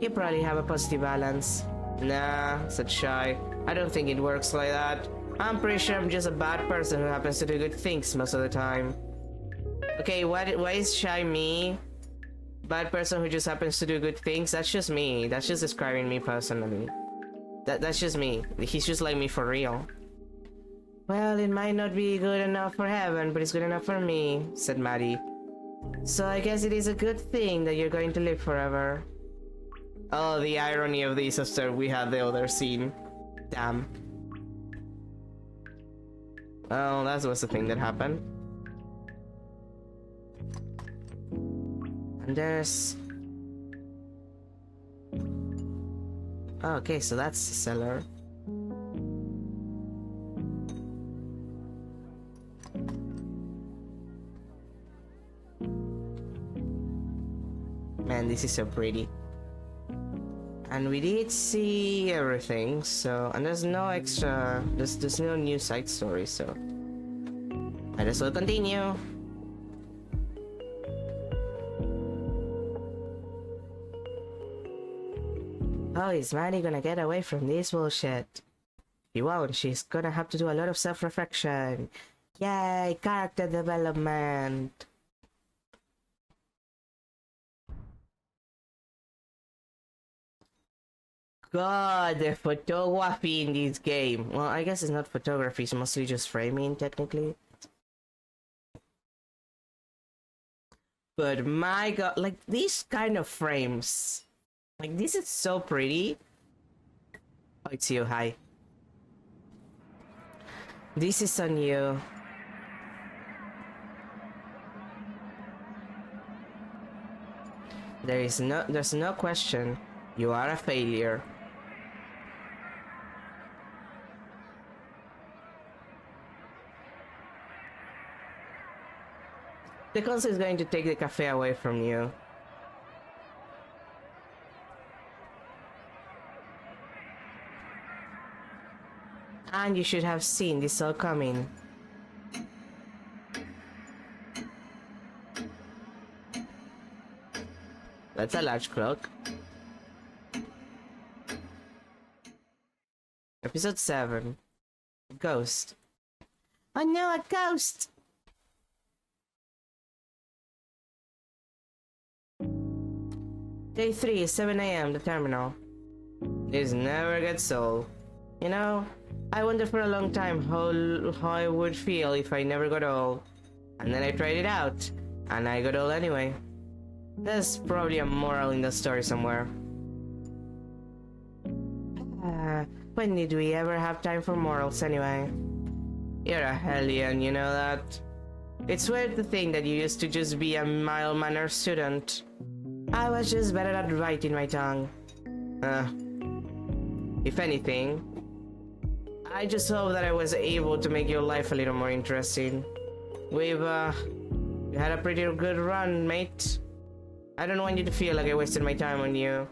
You probably have a positive balance. Nah, said Shy. I don't think it works like that. I'm pretty sure I'm just a bad person who happens to do good things most of the time. Okay, why is Shy me? Bad person who just happens to do good things? That's just me. That's just describing me personally. That's just me. He's just like me for real. Well, it might not be good enough for heaven, but it's good enough for me, said Maddie. So I guess it is a good thing that you're going to live forever. Oh, the irony of this after we had the other scene. Damn. Well, that was the thing that happened. And there's... Oh, okay, so that's the cellar. Man, this is so pretty. And we did see everything, so... And there's no extra... There's no new side story, so... Might as well continue. Oh, is Maddie gonna get away from this bullshit? She won't. She's gonna have to do a lot of self-reflection. Yay, character development. God, the photography in this game. Well, I guess it's not photography, it's mostly just framing, technically. But my god, like, these kind of frames. Like, this is so pretty. Oh, it's you, hi. This is on you. There's no question. You are a failure. The council is going to take the cafe away from you. And you should have seen this all coming. That's a large clock. Episode 7. Ghost. Oh no, a ghost! Day 3, 7 AM, the terminal. This never gets old. You know, I wondered for a long time how I would feel if I never got old. And then I tried it out, and I got old anyway. There's probably a moral in the story somewhere. When did we ever have time for morals anyway? You're a hellion, you know that? It's weird to think that you used to just be a mild-mannered student. I was just better at biting my tongue. If anything, I just hope that I was able to make your life a little more interesting. We've had a pretty good run, mate. I don't want you to feel like I wasted my time on you,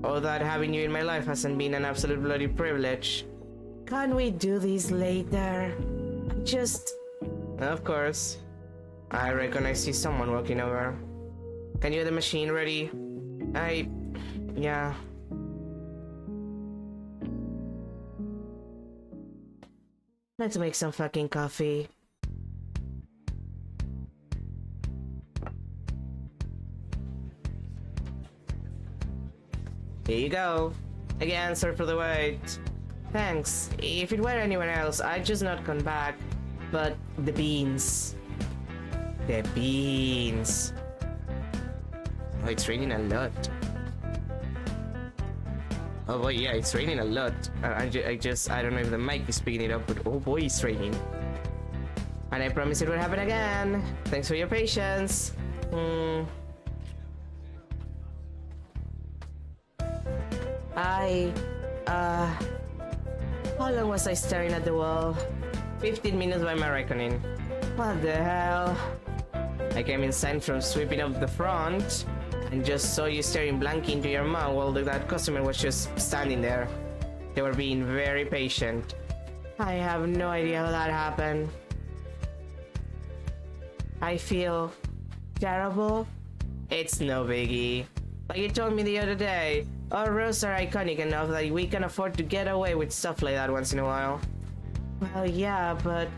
or that having you in my life hasn't been an absolute bloody privilege. Can't we do this later? Of course. I reckon I see someone walking over. Can you get the machine ready? Yeah. Let's make some fucking coffee. Here you go. Again, sorry for the wait. Thanks. If it were anyone else, I'd just not come back. But the beans. The beans. Oh, it's raining a lot. Oh boy, yeah, it's raining a lot. I don't know if the mic is picking it up, but oh boy, it's raining. And I promise it will happen again. Thanks for your patience. How long was I staring at the wall? 15 minutes by my reckoning. What the hell? I came inside from sweeping up the front and just saw you staring blankly into your mouth while that customer was just standing there. They were being very patient. I have no idea how that happened. I feel terrible. It's no biggie. Like you told me the other day, our roasts are iconic enough that we can afford to get away with stuff like that once in a while. Well, yeah, but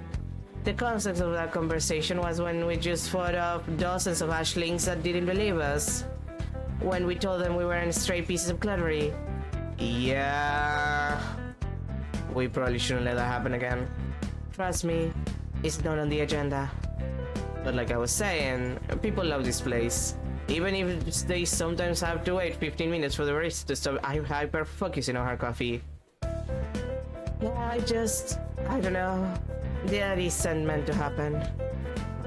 the context of that conversation was when we just fought off dozens of ashlings that didn't believe us. When we told them we weren't stray pieces of cluttery. Yeah. We probably shouldn't let that happen again. Trust me, it's not on the agenda. But like I was saying, people love this place. Even if they sometimes have to wait 15 minutes for the barista to stop hyper-focusing on her coffee. Yeah, I don't know. That isn't meant to happen.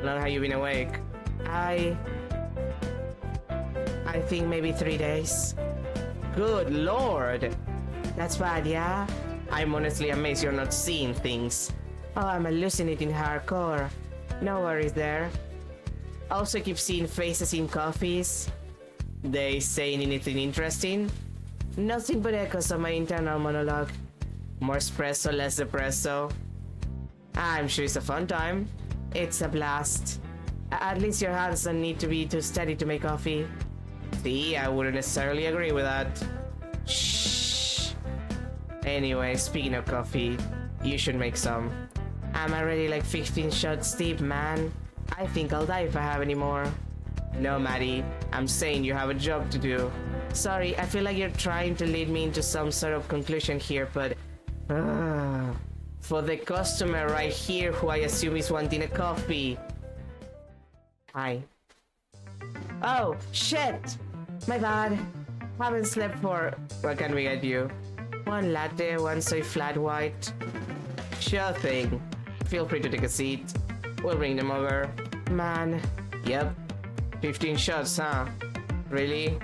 Not how you've been awake. I think maybe 3 days. Good lord! That's bad, yeah? I'm honestly amazed you're not seeing things. Oh, I'm hallucinating hardcore. No worries there. Also keep seeing faces in coffees. They saying anything interesting? Nothing but echoes of my internal monologue. More espresso, less depresso. I'm sure it's a fun time. It's a blast. At least your hands don't need to be too steady to make coffee. See, I wouldn't necessarily agree with that. Shh. Anyway, speaking of coffee, you should make some. I'm already like 15 shots deep, man. I think I'll die if I have any more. No, Maddie. I'm saying you have a job to do. Sorry, I feel like you're trying to lead me into some sort of conclusion here, but... for the customer right here who I assume is wanting a coffee. Hi. Oh, shit! My bad. Haven't slept for... What can we get you? One latte, one soy flat white. Sure thing. Feel free to take a seat. We'll bring them over. Man. Yep. 15 shots, huh? Really?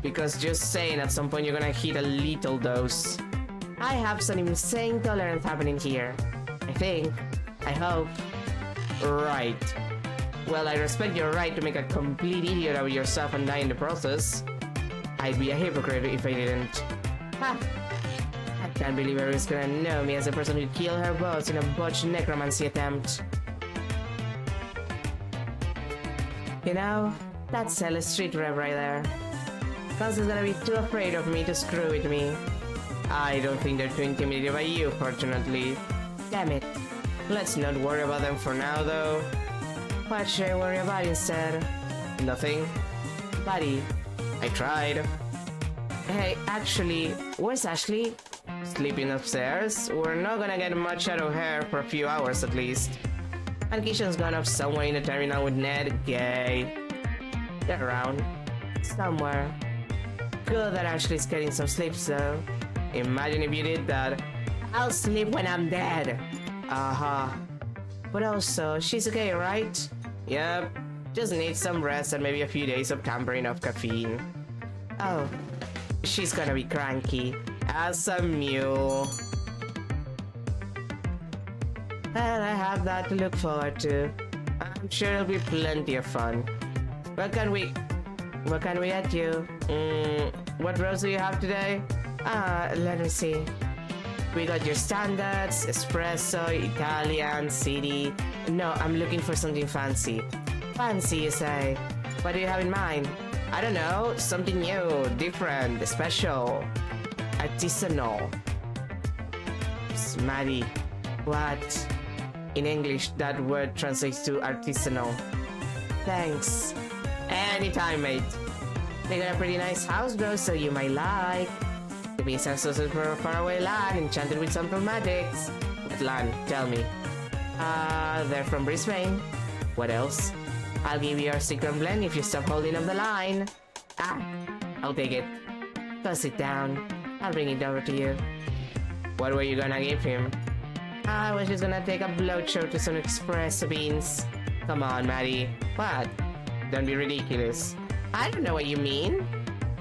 Because just saying at some point you're gonna hit a little dose. I have some insane tolerance happening here. I think. I hope. Right. Well, I respect your right to make a complete idiot out of yourself and die in the process. I'd be a hypocrite if I didn't. Ha! I can't believe everyone's gonna know me as a person who killed her boss in a botched necromancy attempt. You know, that's a street rep right there. Constant's gonna be too afraid of me to screw with me. I don't think they're too intimidated by you, fortunately. Damn it. Let's not worry about them for now, though. What should I worry about instead? Nothing. Buddy, I tried. Hey, actually, where's Ashley? Sleeping upstairs? We're not gonna get much out of her for a few hours at least. And Keisha's gone off somewhere in the terminal with Ned. Gay. They're around. Somewhere. Good that Ashley's getting some sleep, though. Imagine if you did that. I'll sleep when I'm dead. But also, she's okay, right? Yep. Just needs some rest and maybe a few days of tampering of caffeine. Oh. She's gonna be cranky. As a mule. And I have that to look forward to. I'm sure it'll be plenty of fun. What can we get you? What roast do you have today? Let me see. We got your standards, espresso, Italian, city. No, I'm looking for something fancy. Fancy, you say? What do you have in mind? I don't know, something new, different, special, artisanal. Smarty. What? In English, that word translates to artisanal. Thanks. Anytime, mate. They got a pretty nice house, bro, so you might like. The beans are sourced from a faraway land, enchanted with some aromatics. What land? Tell me. They're from Brisbane. What else? I'll give you our secret blend if you stop holding up the line. I'll take it. Go sit down. I'll bring it over to you. What were you gonna give him? I was just gonna take a bloat show to some espresso beans. Come on, Maddie. What? Don't be ridiculous. I don't know what you mean.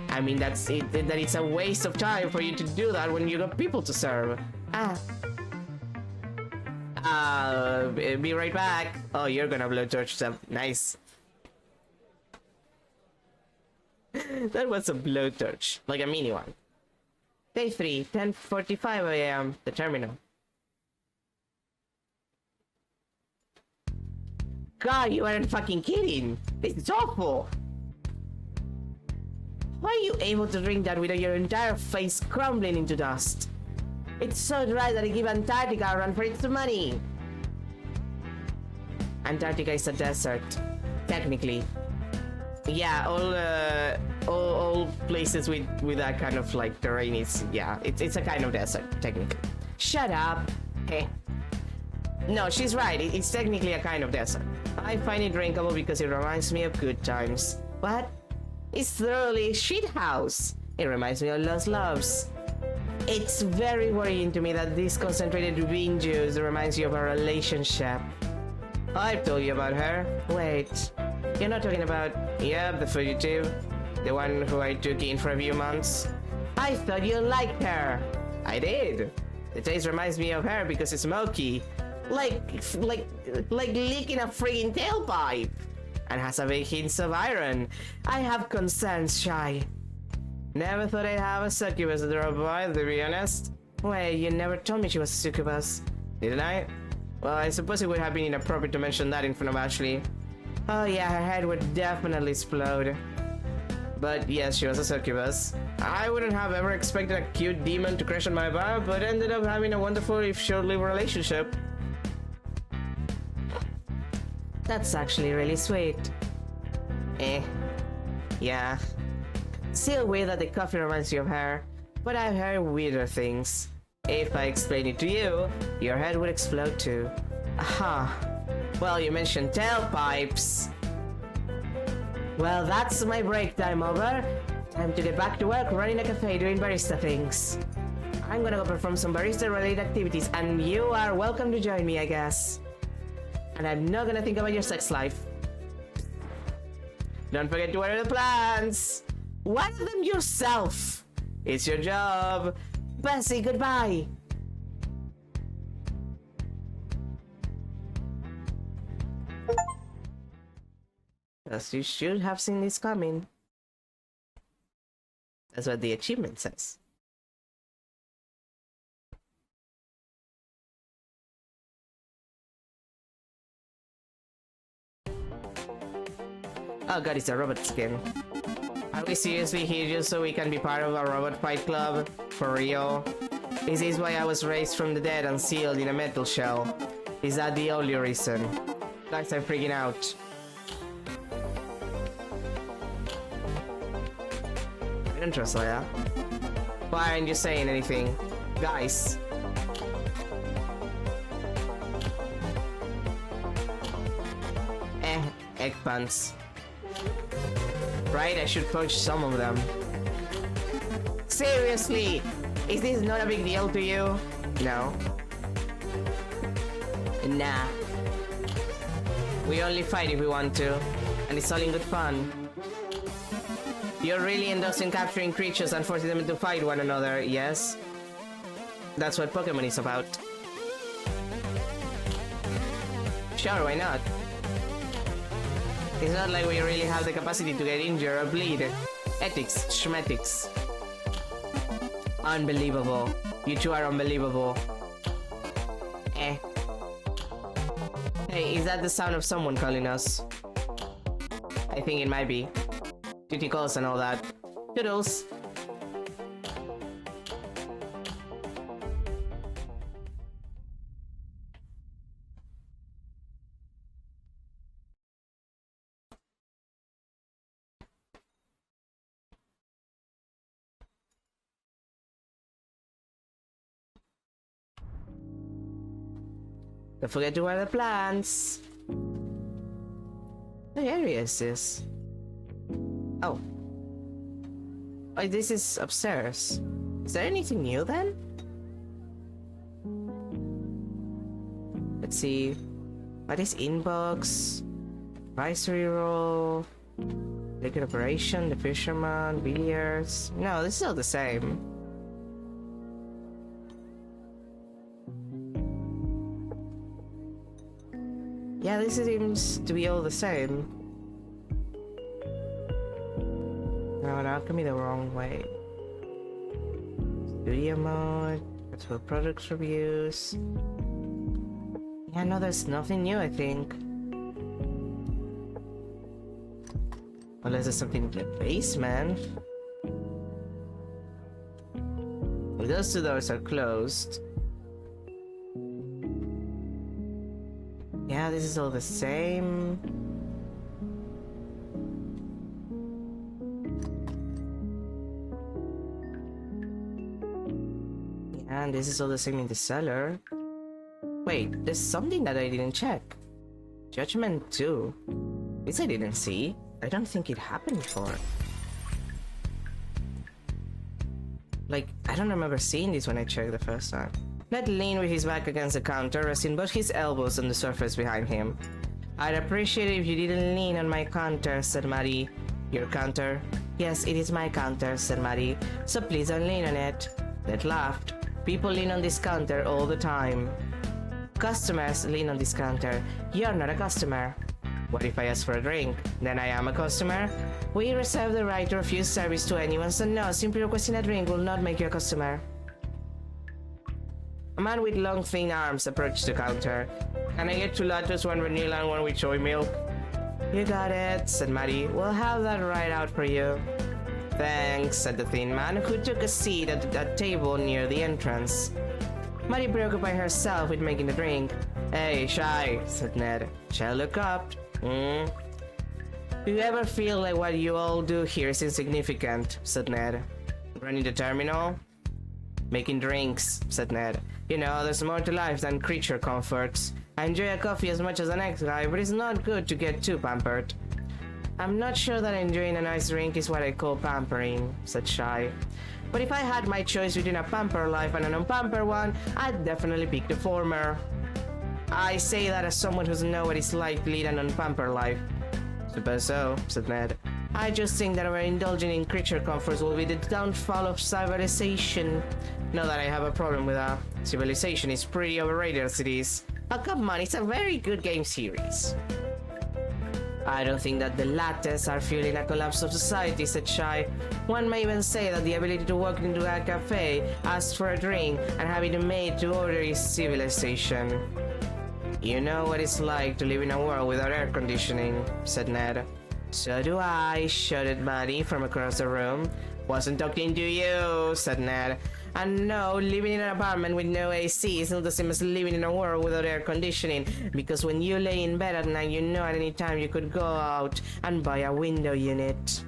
I mean that it's a waste of time for you to do that when you got people to serve. Be right back. Oh, you're gonna blowtorch stuff. Nice. That was a blowtorch, like a mini one. Day 3, 10:45 a.m. The terminal. God, you aren't fucking kidding. This is awful. Why are you able to drink that without your entire face crumbling into dust? It's so dry that I give Antarctica a run for its money. Antarctica is a desert, technically. Yeah, all places with that kind of like terrain is, yeah, it's a kind of desert, technically. Shut up. Hey. No, she's right. It's technically a kind of desert. I find it drinkable because it reminds me of good times. What? It's thoroughly shit house. It reminds me of lost loves. It's very worrying to me that this concentrated bean juice reminds you of a relationship. I've told you about her. Wait, you're not talking about, yeah, the fugitive? The one who I took in for a few months? I thought you liked her. I did. The taste reminds me of her because it's smoky. Like leaking a friggin' tailpipe. And has a big hint of iron. I have concerns, Shy. Never thought I'd have a succubus drop by, to be honest. Wait, you never told me she was a succubus, didn't I? Well, I suppose it would have been inappropriate to mention that in front of Ashley. Oh yeah, her head would definitely explode. But yes, she was a succubus. I wouldn't have ever expected a cute demon to crash on my bar, but ended up having a wonderful, if short-lived relationship. That's actually really sweet. Yeah. Still weird that the coffee reminds you of her, but I've heard weirder things. If I explain it to you, your head would explode too. Aha. Well, you mentioned tailpipes. Well, that's my break time over. Time to get back to work running a cafe doing barista things. I'm gonna go perform some barista-related activities, and you are welcome to join me, I guess. And I'm not gonna think about your sex life. Don't forget to water the plants! Water them yourself! It's your job! Bessie, goodbye! Yes, you should have seen this coming. That's what the achievement says. Oh god, it's a robot skin. Are we seriously here just so we can be part of a robot fight club? For real? Is this why I was raised from the dead and sealed in a metal shell? Is that the only reason? Guys, I'm freaking out. I don't trust Leia. Why aren't you saying anything? Guys. Eggplants. Right, I should poach some of them. Seriously! Is this not a big deal to you? No. Nah. We only fight if we want to, and it's all in good fun. You're really endorsing capturing creatures and forcing them to fight one another, yes? That's what Pokemon is about. Sure, why not? It's not like we really have the capacity to get injured or bleed. Ethics, schmetics. Unbelievable. You two are unbelievable. Hey, is that the sound of someone calling us? I think it might be. Duty calls and all that. Toodles. Don't forget to water the plants. What area is this? Oh. Oh, this is upstairs. Is there anything new then? Let's see. What is inbox? Advisory role? Liquid operation, the fisherman, billiards. No, this is all the same. Yeah, this seems to be all the same. No, that can be the wrong way. Studio mode, virtual products reviews. Yeah, no, there's nothing new, I think. Unless there's something in the basement. Well, those two doors are closed. Yeah, this is all the same. Yeah, and this is all the same in the cellar. Wait, there's something that I didn't check. Judgment 2. This I didn't see. I don't think it happened before. Like, I don't remember seeing this when I checked the first time. Ned leaned with his back against the counter, resting both his elbows on the surface behind him. I'd appreciate it if you didn't lean on my counter, said Maddie. Your counter? Yes, it is my counter, said Maddie. So please don't lean on it. Ned laughed. People lean on this counter all the time. Customers lean on this counter. You're not a customer. What if I ask for a drink? Then I am a customer? We reserve the right to refuse service to anyone, so no, simply requesting a drink will not make you a customer. A man with long, thin arms approached the counter. Can I get 2 lattes, 1 vanilla and 1 with soy milk? You got it, said Maddie. We'll have that right out for you. Thanks, said the thin man, who took a seat at a table near the entrance. Maddie preoccupied herself with making the drink. Hey, Shy, said Ned. Shy looked up. Do you ever feel like what you all do here is insignificant? Said Ned. Running the terminal? Making drinks, said Ned. You know, there's more to life than creature comforts. I enjoy a coffee as much as the next guy, but it's not good to get too pampered. I'm not sure that enjoying a nice drink is what I call pampering, said Shy. But if I had my choice between a pamper life and an unpamper one, I'd definitely pick the former. I say that as someone who doesn't know what it's like to lead an unpamper life. Suppose so, said Ned. I just think that our indulging in creature comforts will be the downfall of civilization. Not that I have a problem with that. Civilization is pretty overrated as it is. Oh, come on, it's a very good game series. I don't think that the lattes are fueling a collapse of society, said Shy. One may even say that the ability to walk into a cafe, ask for a drink, and have it made to order is civilization. You know what it's like to live in a world without air conditioning, said Ned. So do I, shouted Maddie from across the room. Wasn't talking to you, said Ned. And no, living in an apartment with no AC is not the same as living in a world without air conditioning, because when you lay in bed at night, you know at any time you could go out and buy a window unit.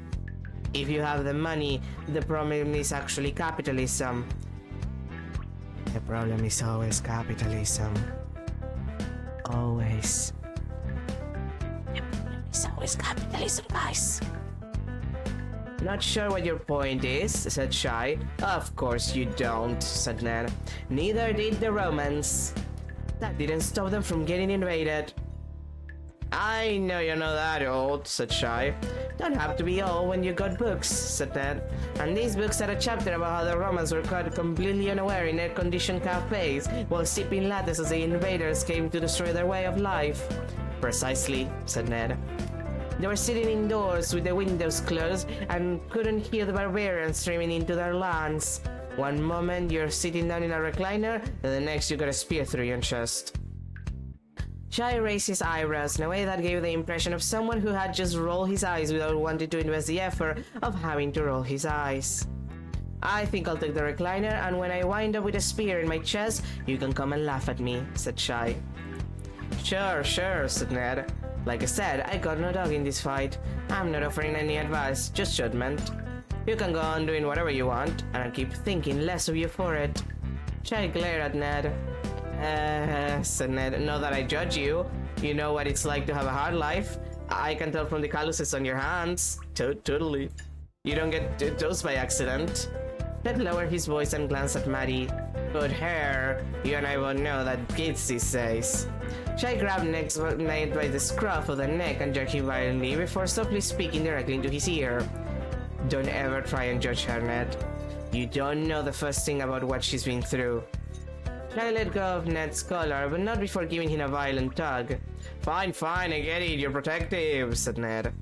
If you have the money, the problem is actually capitalism. The problem is always capitalism. Always. The problem is always capitalism, guys. Not sure what your point is, said Shy. Of course you don't, said Ned. Neither did the Romans. That didn't stop them from getting invaded. I know you're not that old, said Shy. Don't have to be old when you got books, said Ned. And these books had a chapter about how the Romans were caught completely unaware in air-conditioned cafes while sipping lattes as the invaders came to destroy their way of life. Precisely, said Ned. They were sitting indoors with the windows closed and couldn't hear the barbarians streaming into their lands. One moment you're sitting down in a recliner, and the next you got a spear through your chest. Shy raised his eyebrows in a way that gave the impression of someone who had just rolled his eyes without wanting to invest the effort of having to roll his eyes. I think I'll take the recliner, and when I wind up with a spear in my chest, you can come and laugh at me, said Shy. Sure, said Ned. Like I said, I got no dog in this fight. I'm not offering any advice, just judgment. You can go on doing whatever you want, and I'll keep thinking less of you for it. Shy glared at Ned. Said Ned, not that I judge you. You know what it's like to have a hard life. I can tell from the calluses on your hands. Totally. You don't get those by accident. Ned lowered his voice and glanced at Maddie. Good hair. You and I won't know that kids these days. Shy grabbed Ned by the scruff of the neck and jerked him violently before softly speaking directly into his ear. Don't ever try and judge her, Ned. You don't know the first thing about what she's been through. Shy let go of Ned's collar, but not before giving him a violent tug. Fine, I get it, you're protective, said Ned.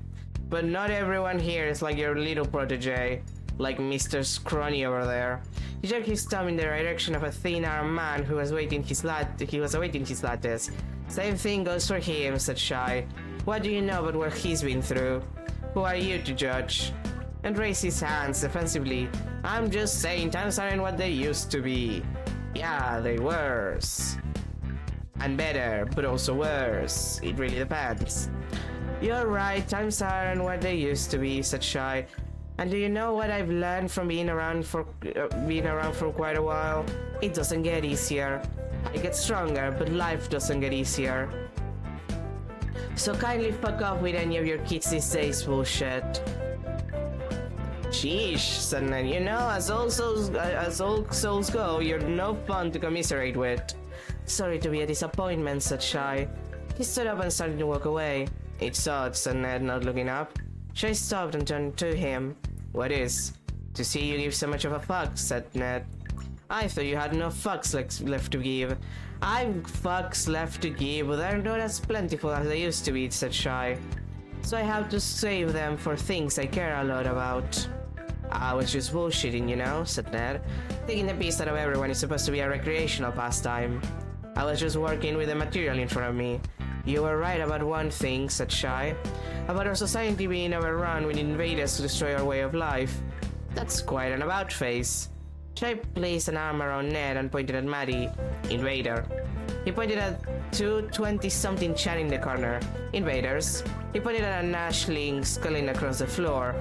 But not everyone here is like your little protege, like Mr. Scrawny over there. He jerked his thumb in the direction of a thin-armed man who was awaiting his lattes. Same thing goes for him, said Shy. What do you know about what he's been through? Who are you to judge? And raised his hands defensively. I'm just saying times aren't what they used to be. Yeah, they're worse. And better, but also worse. It really depends. You're right, times aren't what they used to be, said Shy. And do you know what I've learned from being around for quite a while? It doesn't get easier. I get stronger, but life doesn't get easier. So kindly fuck off with any of your kids these days bullshit. Sheesh, said Ned. You know, as old souls go, you're no fun to commiserate with. Sorry to be a disappointment, said Shy. He stood up and started to walk away. It's odd, said Ned, not looking up. Shy stopped and turned to him. What is? To see you give so much of a fuck, said Ned. I thought you had no fucks left to give. I've fucks left to give, but they're not as plentiful as they used to be, said Shy. So I have to save them for things I care a lot about. I was just bullshitting, you know, said Ned. Taking the piss out of everyone is supposed to be a recreational pastime. I was just working with the material in front of me. You were right about one thing, said Shy. About our society being overrun with invaders to destroy our way of life. That's quite an about face. Shy placed an arm around Ned and pointed at Maddie. Invader. He pointed at two 20-something chat in the corner. Invaders. He pointed at an ashling sculling across the floor.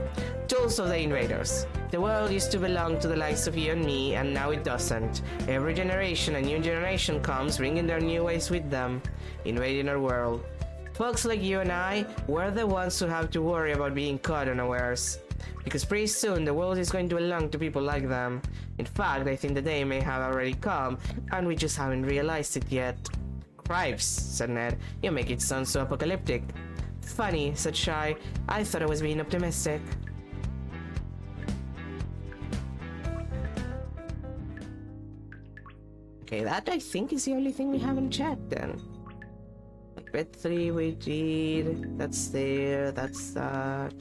Tools of the invaders. The world used to belong to the likes of you and me, and now it doesn't. Every generation, a new generation comes, bringing their new ways with them, invading our world. Folks like you and I, we're the ones who have to worry about being caught unawares. because pretty soon the world is going to belong to people like them. In fact, I think the day may have already come, and we just haven't realized it yet. Cripes, said Ned. You make it sound so apocalyptic. Funny, said Shy. I thought I was being optimistic. Okay, that I think is the only thing we haven't checked then. Like bed 3 we did, that's there, that's that.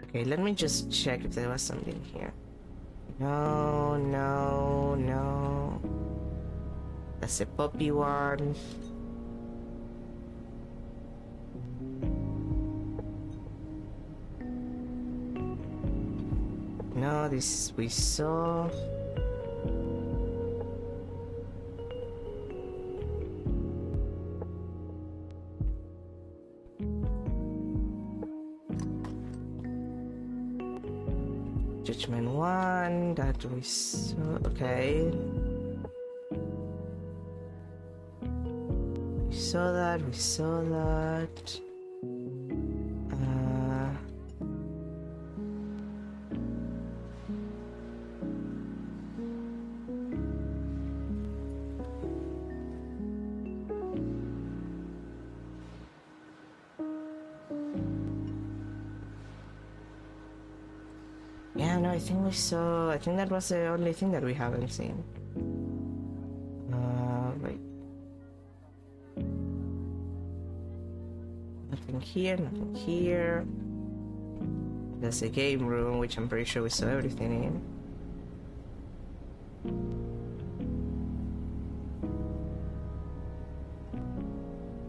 Okay, let me just check if there was something here. No, no, no. That's a puppy one. No, this we saw. Judgment 1, that we saw. Okay. We saw that, we saw that. Yeah, no, I think we saw. I think that was the only thing that we haven't seen. Wait. Nothing here, nothing here. There's a game room, which I'm pretty sure we saw everything in.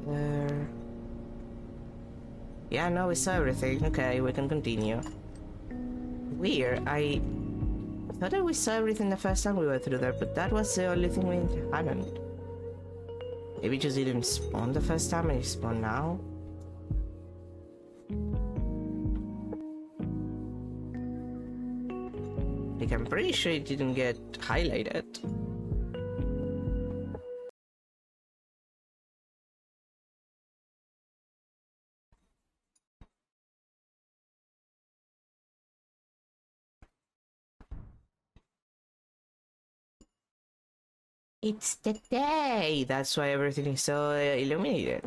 There. Yeah, no, we saw everything. Okay, we can continue. Weird, I thought that we saw everything the first time we were through there, but that was the only thing we hadn't. Maybe it just didn't spawn the first time and it spawned now? Like, I'm pretty sure it didn't get highlighted. It's the day! That's why everything is so illuminated.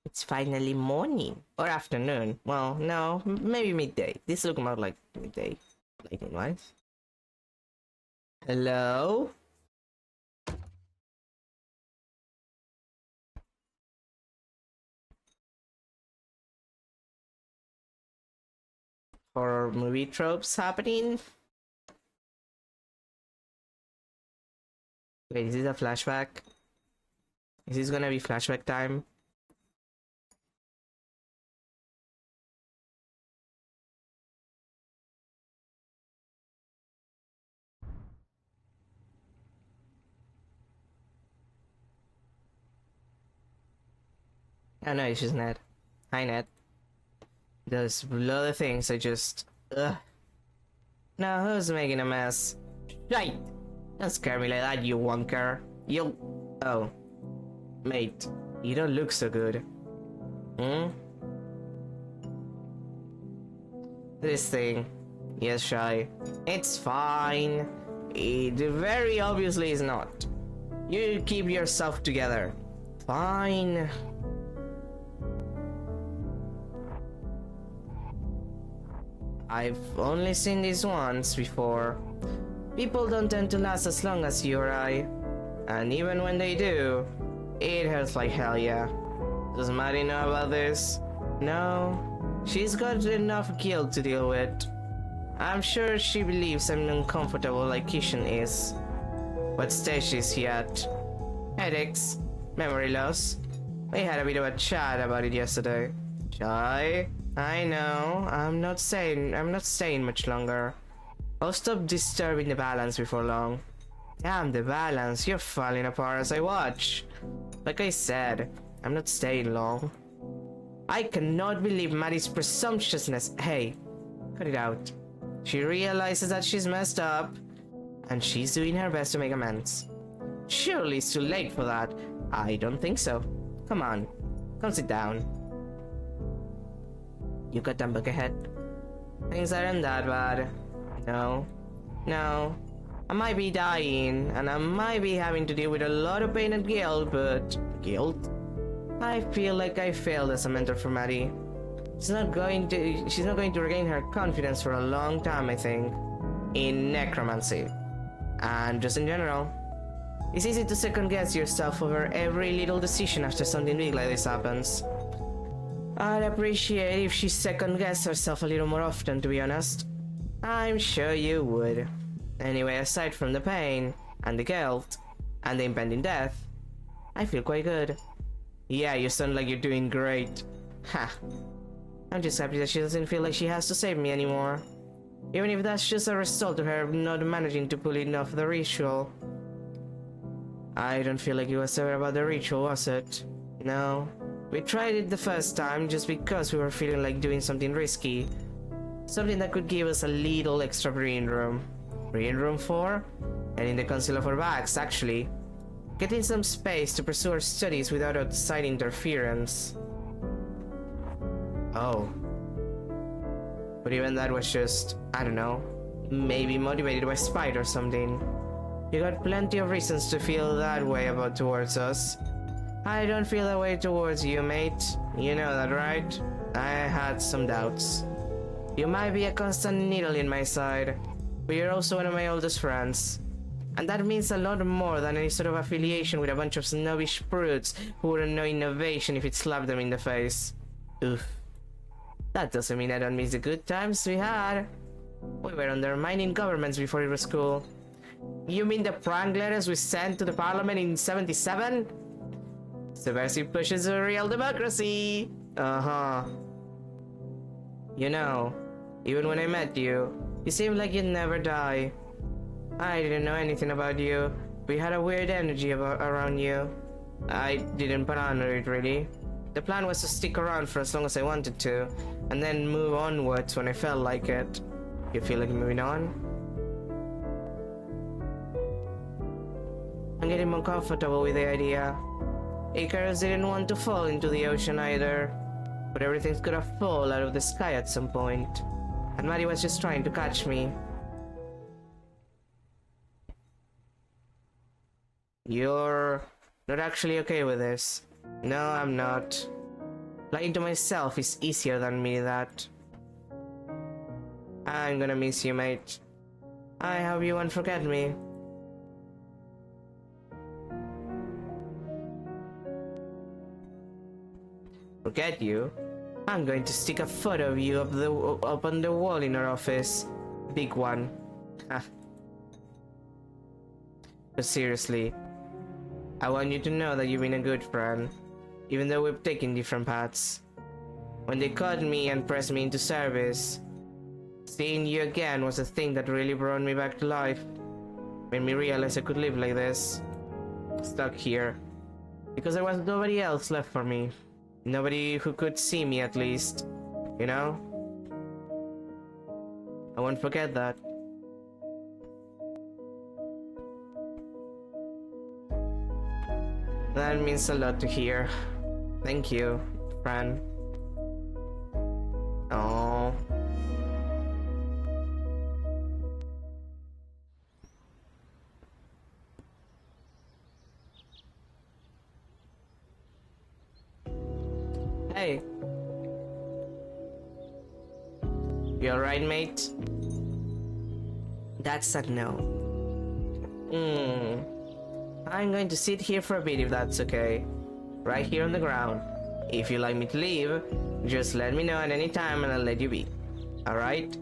It's finally morning. Or afternoon. Well, no, maybe midday. This looks more like midday. Lighting-wise. Hello? Horror movie tropes happening. Wait, is this a flashback? Is this gonna be flashback time? Oh no, it's just Ned. Hi Ned. Those other things are just... Ugh. Now who's making a mess? Right! Don't scare me like that, you wonker. You... Oh. Mate, you don't look so good. This thing. Yes, Shy. It's fine. It very obviously is not. You keep yourself together. Fine. I've only seen this once before. People don't tend to last as long as you or I. And even when they do, it hurts like hell, yeah. Does Maddie know about this? No. She's got enough guilt to deal with. I'm sure she believes I'm uncomfortable like Kishan is. What stage is he at? Headaches, memory loss. We had a bit of a chat about it yesterday. Shy? I know. I'm not staying much longer. I'll stop disturbing the balance before long. Damn the balance, you're falling apart as I watch. Like I said, I'm not staying long. I cannot believe Maddie's presumptuousness. Hey, cut it out. She realizes that she's messed up, and she's doing her best to make amends. Surely it's too late for that. I don't think so. Come on, come sit down. You got that book ahead? Things aren't that bad. No. I might be dying, and I might be having to deal with a lot of pain and guilt, but... Guilt? I feel like I failed as a mentor for Maddie. She's not going to regain her confidence for a long time, I think. In necromancy. And just in general. It's easy to second guess yourself over every little decision after something big like this happens. I'd appreciate if she second guessed herself a little more often, to be honest. I'm sure you would. Anyway, aside from the pain, and the guilt, and the impending death, I feel quite good. Yeah, you sound like you're doing great. Ha. I'm just happy that she doesn't feel like she has to save me anymore. Even if that's just a result of her not managing to pull it off the ritual. I don't feel like it was ever about the ritual, was it? No. We tried it the first time just because we were feeling like doing something risky. Something that could give us a little extra breathing room. Breathing room for? And in the Council of our backs, actually. Getting some space to pursue our studies without outside interference. Oh. But even that was just, I don't know, maybe motivated by spite or something. You got plenty of reasons to feel that way about towards us. I don't feel that way towards you, mate. You know that, right? I had some doubts. You might be a constant needle in my side, but you're also one of my oldest friends. And that means a lot more than any sort of affiliation with a bunch of snobbish brutes who wouldn't know innovation if it slapped them in the face. Oof. That doesn't mean I don't miss the good times we had. We were undermining governments before it was cool. You mean the prank letters we sent to the parliament in 77? Subversive pushes a real democracy! Uh-huh. You know, even when I met you, you seemed like you'd never die. I didn't know anything about you, but you had a weird energy around you. I didn't put on it, really. The plan was to stick around for as long as I wanted to, and then move onwards when I felt like it. You feel like moving on? I'm getting more comfortable with the idea. Icarus didn't want to fall into the ocean either, but everything's gonna fall out of the sky at some point, and Maddie was just trying to catch me. You're not actually okay with this. No, I'm not. Lying to myself is easier than me that. I'm gonna miss you, mate. I hope you won't forget me. Forget you? I'm going to stick a photo of you up on the wall in our office. Big one. But seriously, I want you to know that you've been a good friend, even though we've taken different paths. When they caught me and pressed me into service, seeing you again was the thing that really brought me back to life. Made me realize I could live like this, stuck here, because there was nobody else left for me. Nobody who could see me, at least, you know? I won't forget that. That means a lot to hear. Thank you, friend. Oh. Hey. You alright, mate? That's a no. I'm going to sit here for a bit if that's okay. Right here on the ground. If you'd like me to leave, just let me know at any time and I'll let you be. Alright?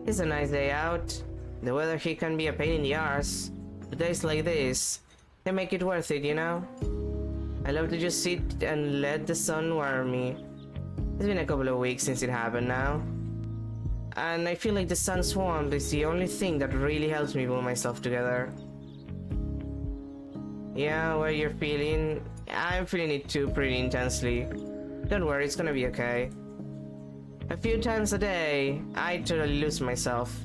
It's a nice day out. The weather here can be a pain in the arse, but days like this, they make it worth it, you know? I love to just sit and let the sun warm me. It's been a couple of weeks since it happened now. And I feel like the sun's warmth is the only thing that really helps me pull myself together. Yeah, what you're feeling, I'm feeling it too pretty intensely. Don't worry, it's gonna be okay. A few times a day, I totally lose myself.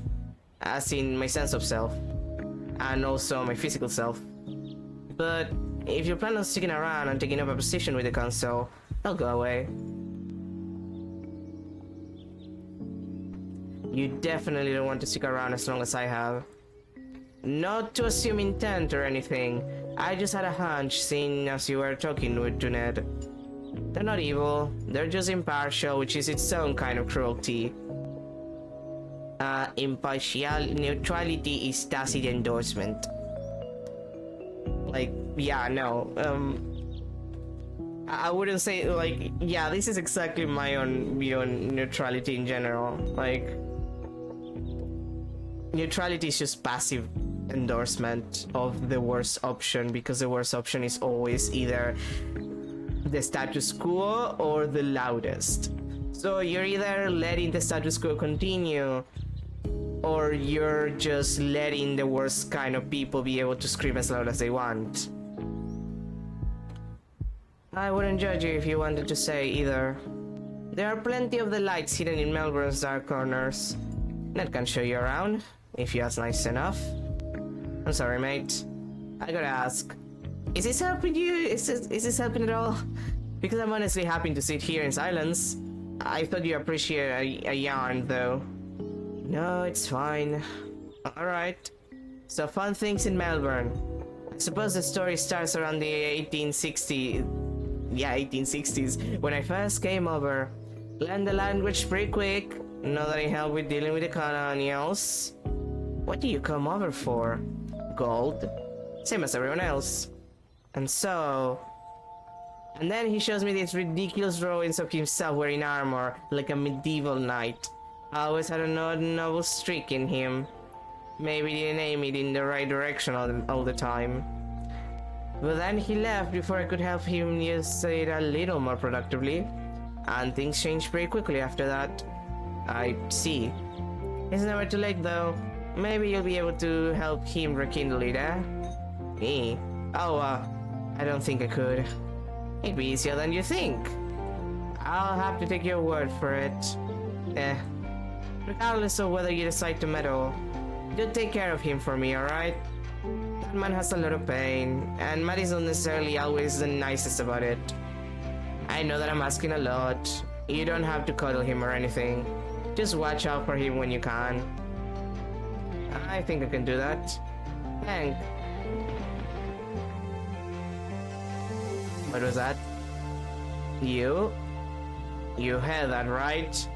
As in my sense of self. And also my physical self. But if you plan on sticking around and taking up a position with the council, I'll go away. You definitely don't want to stick around as long as I have. Not to assume intent or anything, I just had a hunch seeing as you were talking to Ned. They're not evil, they're just impartial, which is its own kind of cruelty. Neutrality is tacit endorsement. Like, yeah, no, I wouldn't say, like, yeah, this is exactly my own view on neutrality in general. Like, neutrality is just passive endorsement of the worst option, because the worst option is always either the status quo or the loudest. So you're either letting the status quo continue, or you're just letting the worst kind of people be able to scream as loud as they want. I wouldn't judge you if you wanted to say either. There are plenty of the lights hidden in Melbourne's dark corners. Ned can show you around, if you ask nice enough. I'm sorry, mate. I gotta ask. Is this helping you? Is this helping at all? Because I'm honestly happy to sit here in silence. I thought you appreciate a yarn, though. No, it's fine. Alright. So fun things in Melbourne. I suppose the story starts around the 1860s. Yeah, 1860s. When I first came over. Learned the language pretty quick. Know that it helped with dealing with the colonials. What do you come over for? Gold. Same as everyone else. And then he shows me these ridiculous drawings of himself wearing armor, like a medieval knight. I always had a noble streak in him. Maybe didn't aim it in the right direction all the time. But then he left before I could help him use it a little more productively. And things changed pretty quickly after that. I see. It's never too late though. Maybe you'll be able to help him rekindle it, eh? Me? Oh, I don't think I could. It'd be easier than you think. I'll have to take your word for it. Regardless of whether you decide to meddle, do take care of him for me, alright? That man has a lot of pain, and Matt is not necessarily always the nicest about it. I know that I'm asking a lot. You don't have to cuddle him or anything. Just watch out for him when you can. I think I can do that. Hank. What was that? You? You heard that, right?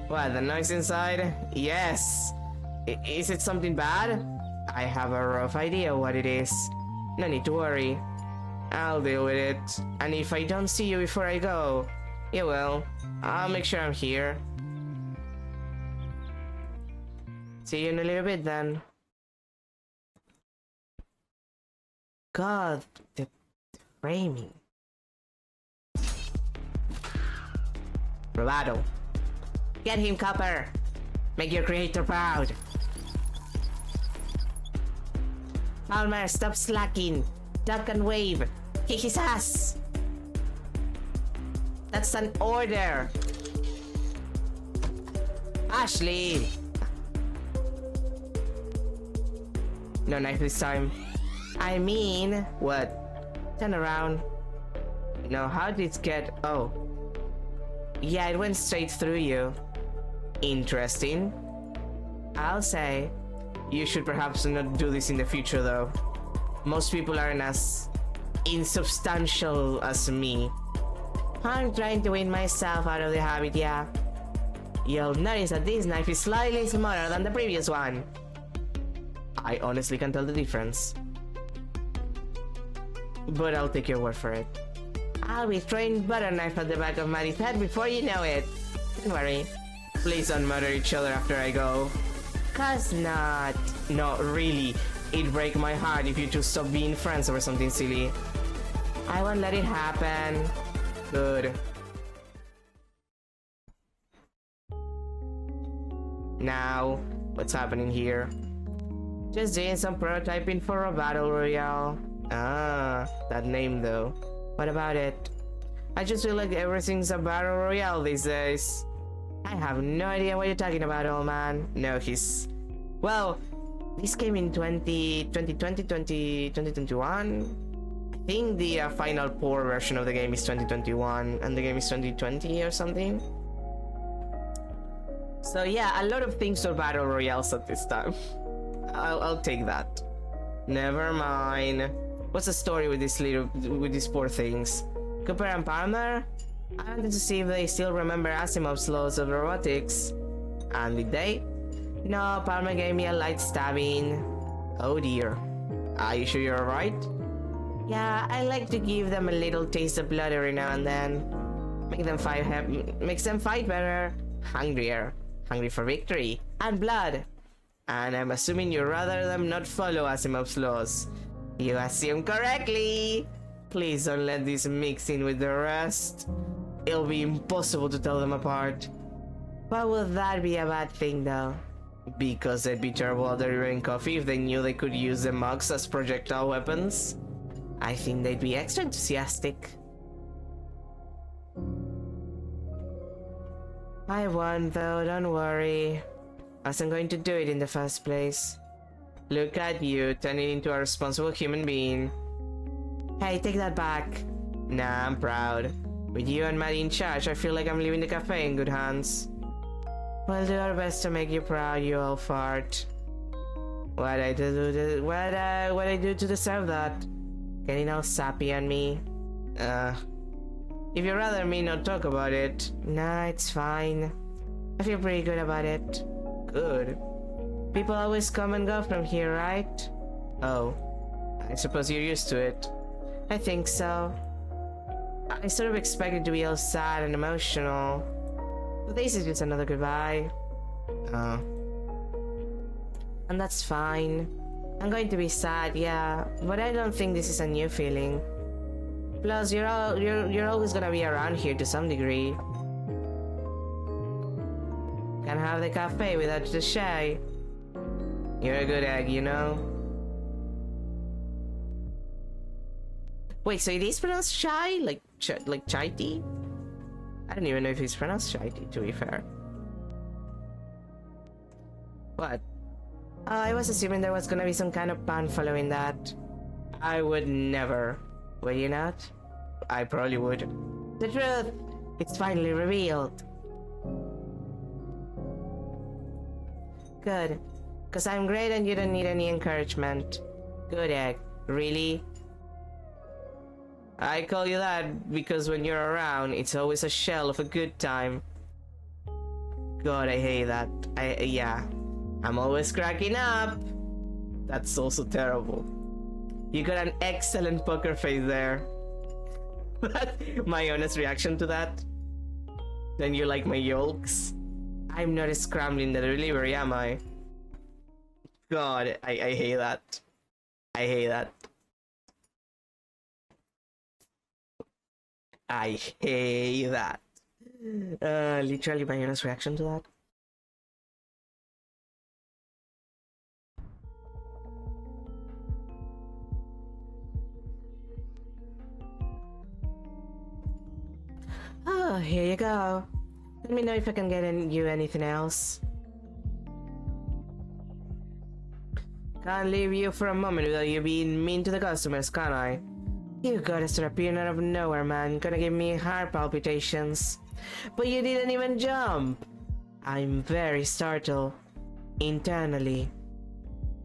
What, the noise inside? Yes! Is it something bad? I have a rough idea what it is. No need to worry. I'll deal with it. And if I don't see you before I go, you will. I'll make sure I'm here. See you in a little bit then. God, the framing. Bravado. Get him, Copper. Make your creator proud. Palmer, stop slacking. Duck and wave. Kick his ass. That's an order. Ashley. No knife this time. I mean, what? Turn around. No, how did it get? Oh. Yeah, it went straight through you. Interesting. I'll say. You should perhaps not do this in the future though. Most people aren't as insubstantial as me. I'm trying to win myself out of the habit, yeah. You'll notice that this knife is slightly smaller than the previous one. I honestly can't tell the difference. But I'll take your word for it. I'll be throwing butter knife at the back of Maddie's head before you know it. Don't worry. Please don't murder each other after I go. 'Cause not. No, really. It'd break my heart if you two stop being friends over something silly. I won't let it happen. Good. Now, what's happening here? Just doing some prototyping for a battle royale. Ah, that name though. What about it? I just feel like everything's a battle royale these days. I have no idea what you're talking about, old man. No, he's... Well, this came in 2021. I think the final poor version of the game is 2021 and the game is 2020 or something. So yeah, a lot of things are battle royales at this time. I'll take that. Never mind. What's the story with these poor things? Cooper and Palmer? I wanted to see if they still remember Asimov's laws of robotics. And did they? No, Palmer gave me a light stabbing. Oh dear. Are you sure you're alright? Yeah, I like to give them a little taste of blood every now and then. Makes them fight better. Hungrier. Hungry for victory. And blood. And I'm assuming you'd rather them not follow Asimov's laws. You assume correctly. Please don't let this mix in with the rest. It'll be impossible to tell them apart. Why would that be a bad thing though? Because they'd be terrible at delivering coffee if they knew they could use the mugs as projectile weapons. I think they'd be extra enthusiastic. I won though, don't worry. I wasn't going to do it in the first place. Look at you, turning into a responsible human being. Hey, take that back. Nah, I'm proud. With you and Maddie in charge, I feel like I'm leaving the cafe in good hands. We'll do our best to make you proud, you old fart. What'd I do to deserve that? Getting all sappy on me? If you'd rather me not talk about it. Nah, it's fine. I feel pretty good about it. Good. People always come and go from here, right? Oh. I suppose you're used to it. I think so. I sort of expected to be all sad and emotional. But this is just another goodbye. Oh. And that's fine. I'm going to be sad, yeah, but I don't think this is a new feeling. Plus, you're always gonna be around here to some degree. Can't have the cafe without the shy. You're a good egg, you know? Wait, so it is pronounced shy? Like chai tea? I don't even know if it's pronounced chai tea, to be fair. What? I was assuming there was gonna be some kind of pun following that. I would never. Would you not? I probably would. The truth! It's finally revealed. Good. Cause I'm great and you don't need any encouragement. Good egg. Really? I call you that because when you're around, it's always a shell of a good time. God, I hate that. Yeah. I'm always cracking up. That's also terrible. You got an excellent poker face there. My honest reaction to that. Then you like my yolks? I'm not scrambling the delivery, am I? God, I hate that. I hate that. I hate that. Literally my honest reaction to that. Oh, here you go. Let me know if I can get you anything else. Can't leave you for a moment without you being mean to the customers, can I? You gotta start appearing out of nowhere, man. Gonna give me heart palpitations. But you didn't even jump. I'm very startled. Internally.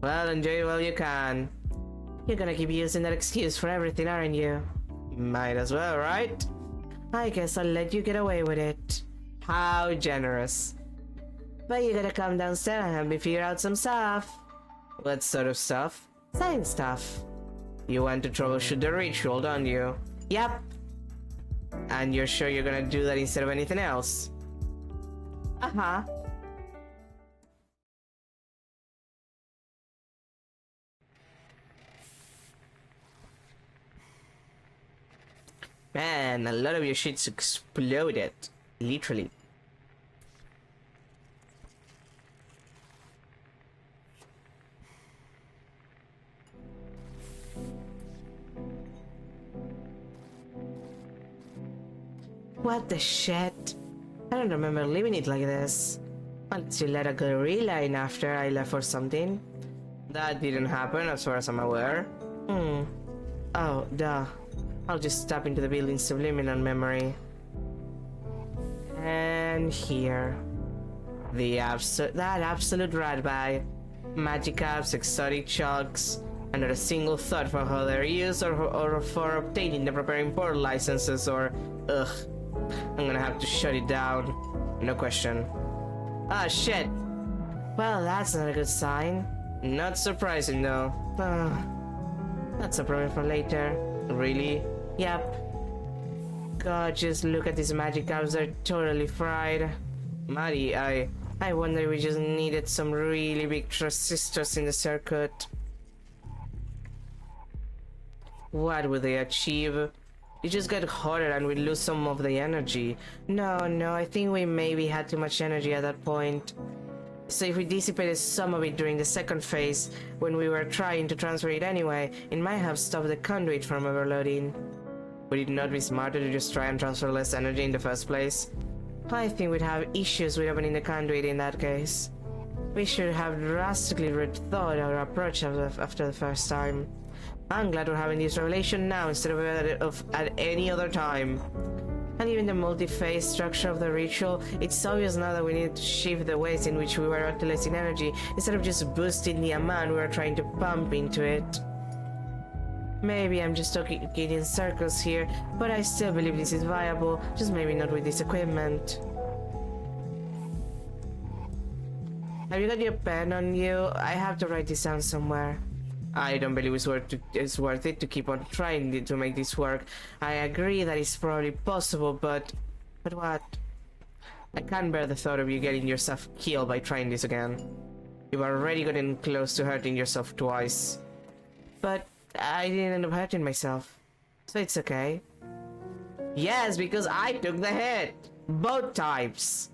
Well, enjoy it while you can. You're gonna keep using that excuse for everything, aren't you? Might as well, right? I guess I'll let you get away with it. How generous. But you gotta come downstairs and help me figure out some stuff. What sort of stuff? Science stuff. You want to troubleshoot the ritual, don't you? Yep. And you're sure you're gonna do that instead of anything else? Uh-huh. Man, a lot of your shit's exploded. Literally. What the shit? I don't remember leaving it like this. Unless you let a gorilla in after I left or something. That didn't happen as far as I'm aware. Oh, duh. I'll just tap into the building's subliminal memory. And here. That absolute rat bag. Magic apps, exotic chugs, and not a single thought for how they're used or for obtaining the preparing port licenses or... Ugh. I'm gonna have to shut it down. No question. Ah, shit. Well, that's not a good sign. Not surprising though. That's a problem for later. Really? Yep. God, just look at these magic apps, they're totally fried. Maddie, I wonder if we just needed some really big transistors in the circuit. What would they achieve? It just got hotter and we lose some of the energy. No, I think we maybe had too much energy at that point. So if we dissipated some of it during the second phase, when we were trying to transfer it anyway, it might have stopped the conduit from overloading. Would it not be smarter to just try and transfer less energy in the first place? I think we'd have issues with opening the conduit in that case. We should have drastically rethought our approach after the first time. I'm glad we're having this revelation now instead of at any other time. And even the multi-phase structure of the ritual, it's obvious now that we need to shift the ways in which we were utilizing energy instead of just boosting the amount we were trying to pump into it. Maybe I'm just talking in circles here, but I still believe this is viable, just maybe not with this equipment. Have you got your pen on you? I have to write this down somewhere. I don't believe it's worth it to keep on trying to make this work. I agree that it's probably possible, but what? I can't bear the thought of you getting yourself killed by trying this again. You've already gotten close to hurting yourself twice. But I didn't end up hurting myself, so it's okay. Yes, because I took the hit! Both times!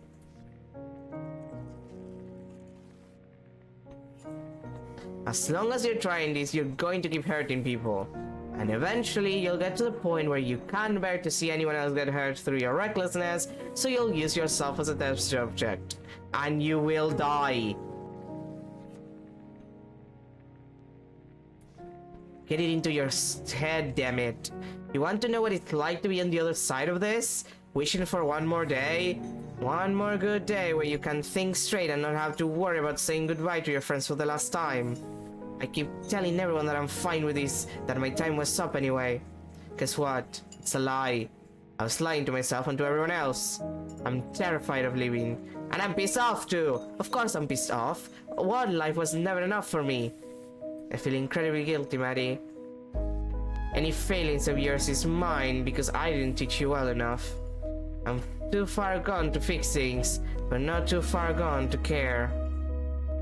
As long as you're trying this, you're going to keep hurting people. And eventually, you'll get to the point where you can't bear to see anyone else get hurt through your recklessness, so you'll use yourself as a test subject. And you will die. Get it into your head, damn it. You want to know what it's like to be on the other side of this? Wishing for one more day? One more good day where you can think straight and not have to worry about saying goodbye to your friends for the last time. I keep telling everyone that I'm fine with this, that my time was up anyway. Guess what? It's a lie. I was lying to myself and to everyone else. I'm terrified of leaving. And I'm pissed off too! Of course I'm pissed off. One life was never enough for me. I feel incredibly guilty, Maddie. Any failings of yours is mine because I didn't teach you well enough. I'm too far gone to fix things, but not too far gone to care.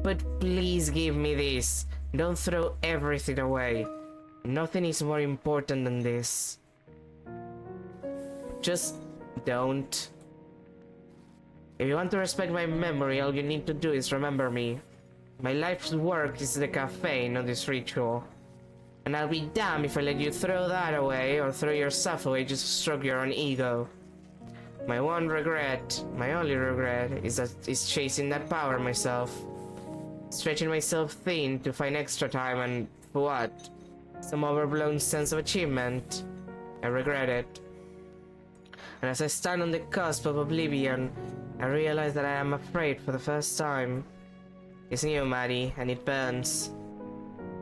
But please give me this. Don't throw everything away. Nothing is more important than this. Just don't. If you want to respect my memory, all you need to do is remember me. My life's work is the cafe, not this ritual. And I'll be damned if I let you throw that away or throw yourself away just to stroke your own ego. My one regret, my only regret, is chasing that power myself. Stretching myself thin to find extra time and for what? Some overblown sense of achievement. I regret it. And as I stand on the cusp of oblivion, I realize that I am afraid for the first time. It's new, Maddie, and it burns.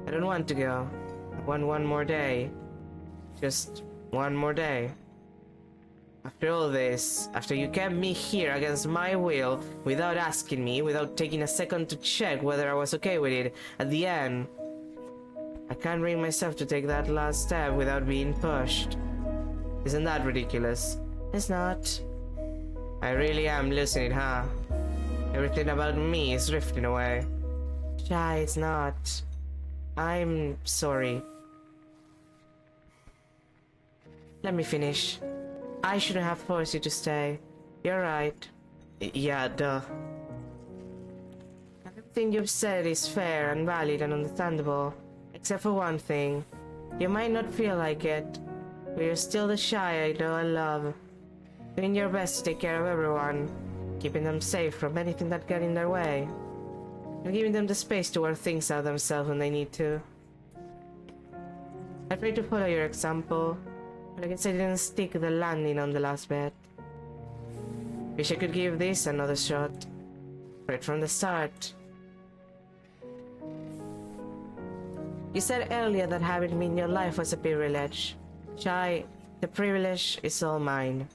I don't want to go. I want one more day. Just one more day. After all this, after you kept me here against my will, without asking me, without taking a second to check whether I was okay with it, at the end, I can't bring myself to take that last step without being pushed. Isn't that ridiculous? It's not. I really am losing it, huh? Everything about me is drifting away. Shy, it's not. I'm sorry. Let me finish. I shouldn't have forced you to stay. You're right. Yeah, duh. Everything you've said is fair and valid and understandable. Except for one thing. You might not feel like it, but you're still the Shy I know and love. doing your best to take care of everyone, keeping them safe from anything that got in their way, and giving them the space to work things out themselves when they need to. I tried to follow your example, but I guess I didn't stick the landing on the last bit. Wish I could give this another shot, right from the start. You said earlier that having me in your life was a privilege. Chai, the privilege is all mine.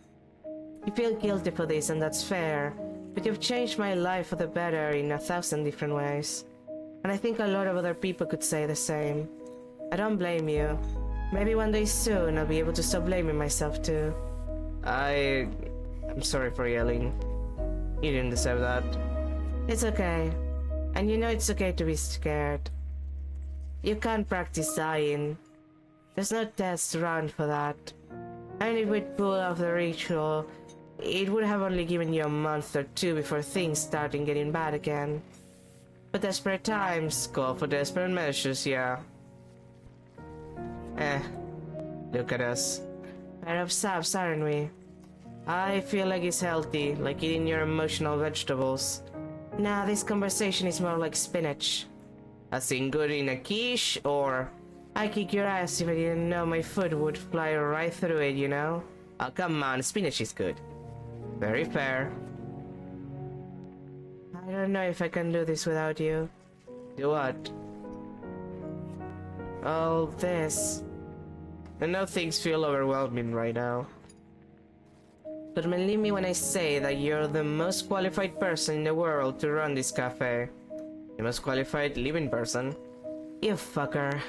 You feel guilty for this, and that's fair, but you've changed my life for the better in 1,000 different ways. And I think a lot of other people could say the same. I don't blame you. Maybe one day soon I'll be able to stop blaming myself too. I'm sorry for yelling. You didn't deserve that. It's okay. And you know it's okay to be scared. You can't practice dying. There's no test run for that. And if we'd pull off the ritual, it would have only given you a month or two before things started getting bad again. But desperate times call for desperate measures, yeah. Look at us. Pair of saps, aren't we? I feel like it's healthy, like eating your emotional vegetables. Nah, this conversation is more like spinach. As in good in a quiche, or I kick your ass if I didn't know my foot would fly right through it, you know? Oh, come on, spinach is good. Very fair. I don't know if I can do this without you. Do what? All this. I know things feel overwhelming right now. But believe me when I say that you're the most qualified person in the world to run this cafe. The most qualified living person. You fucker.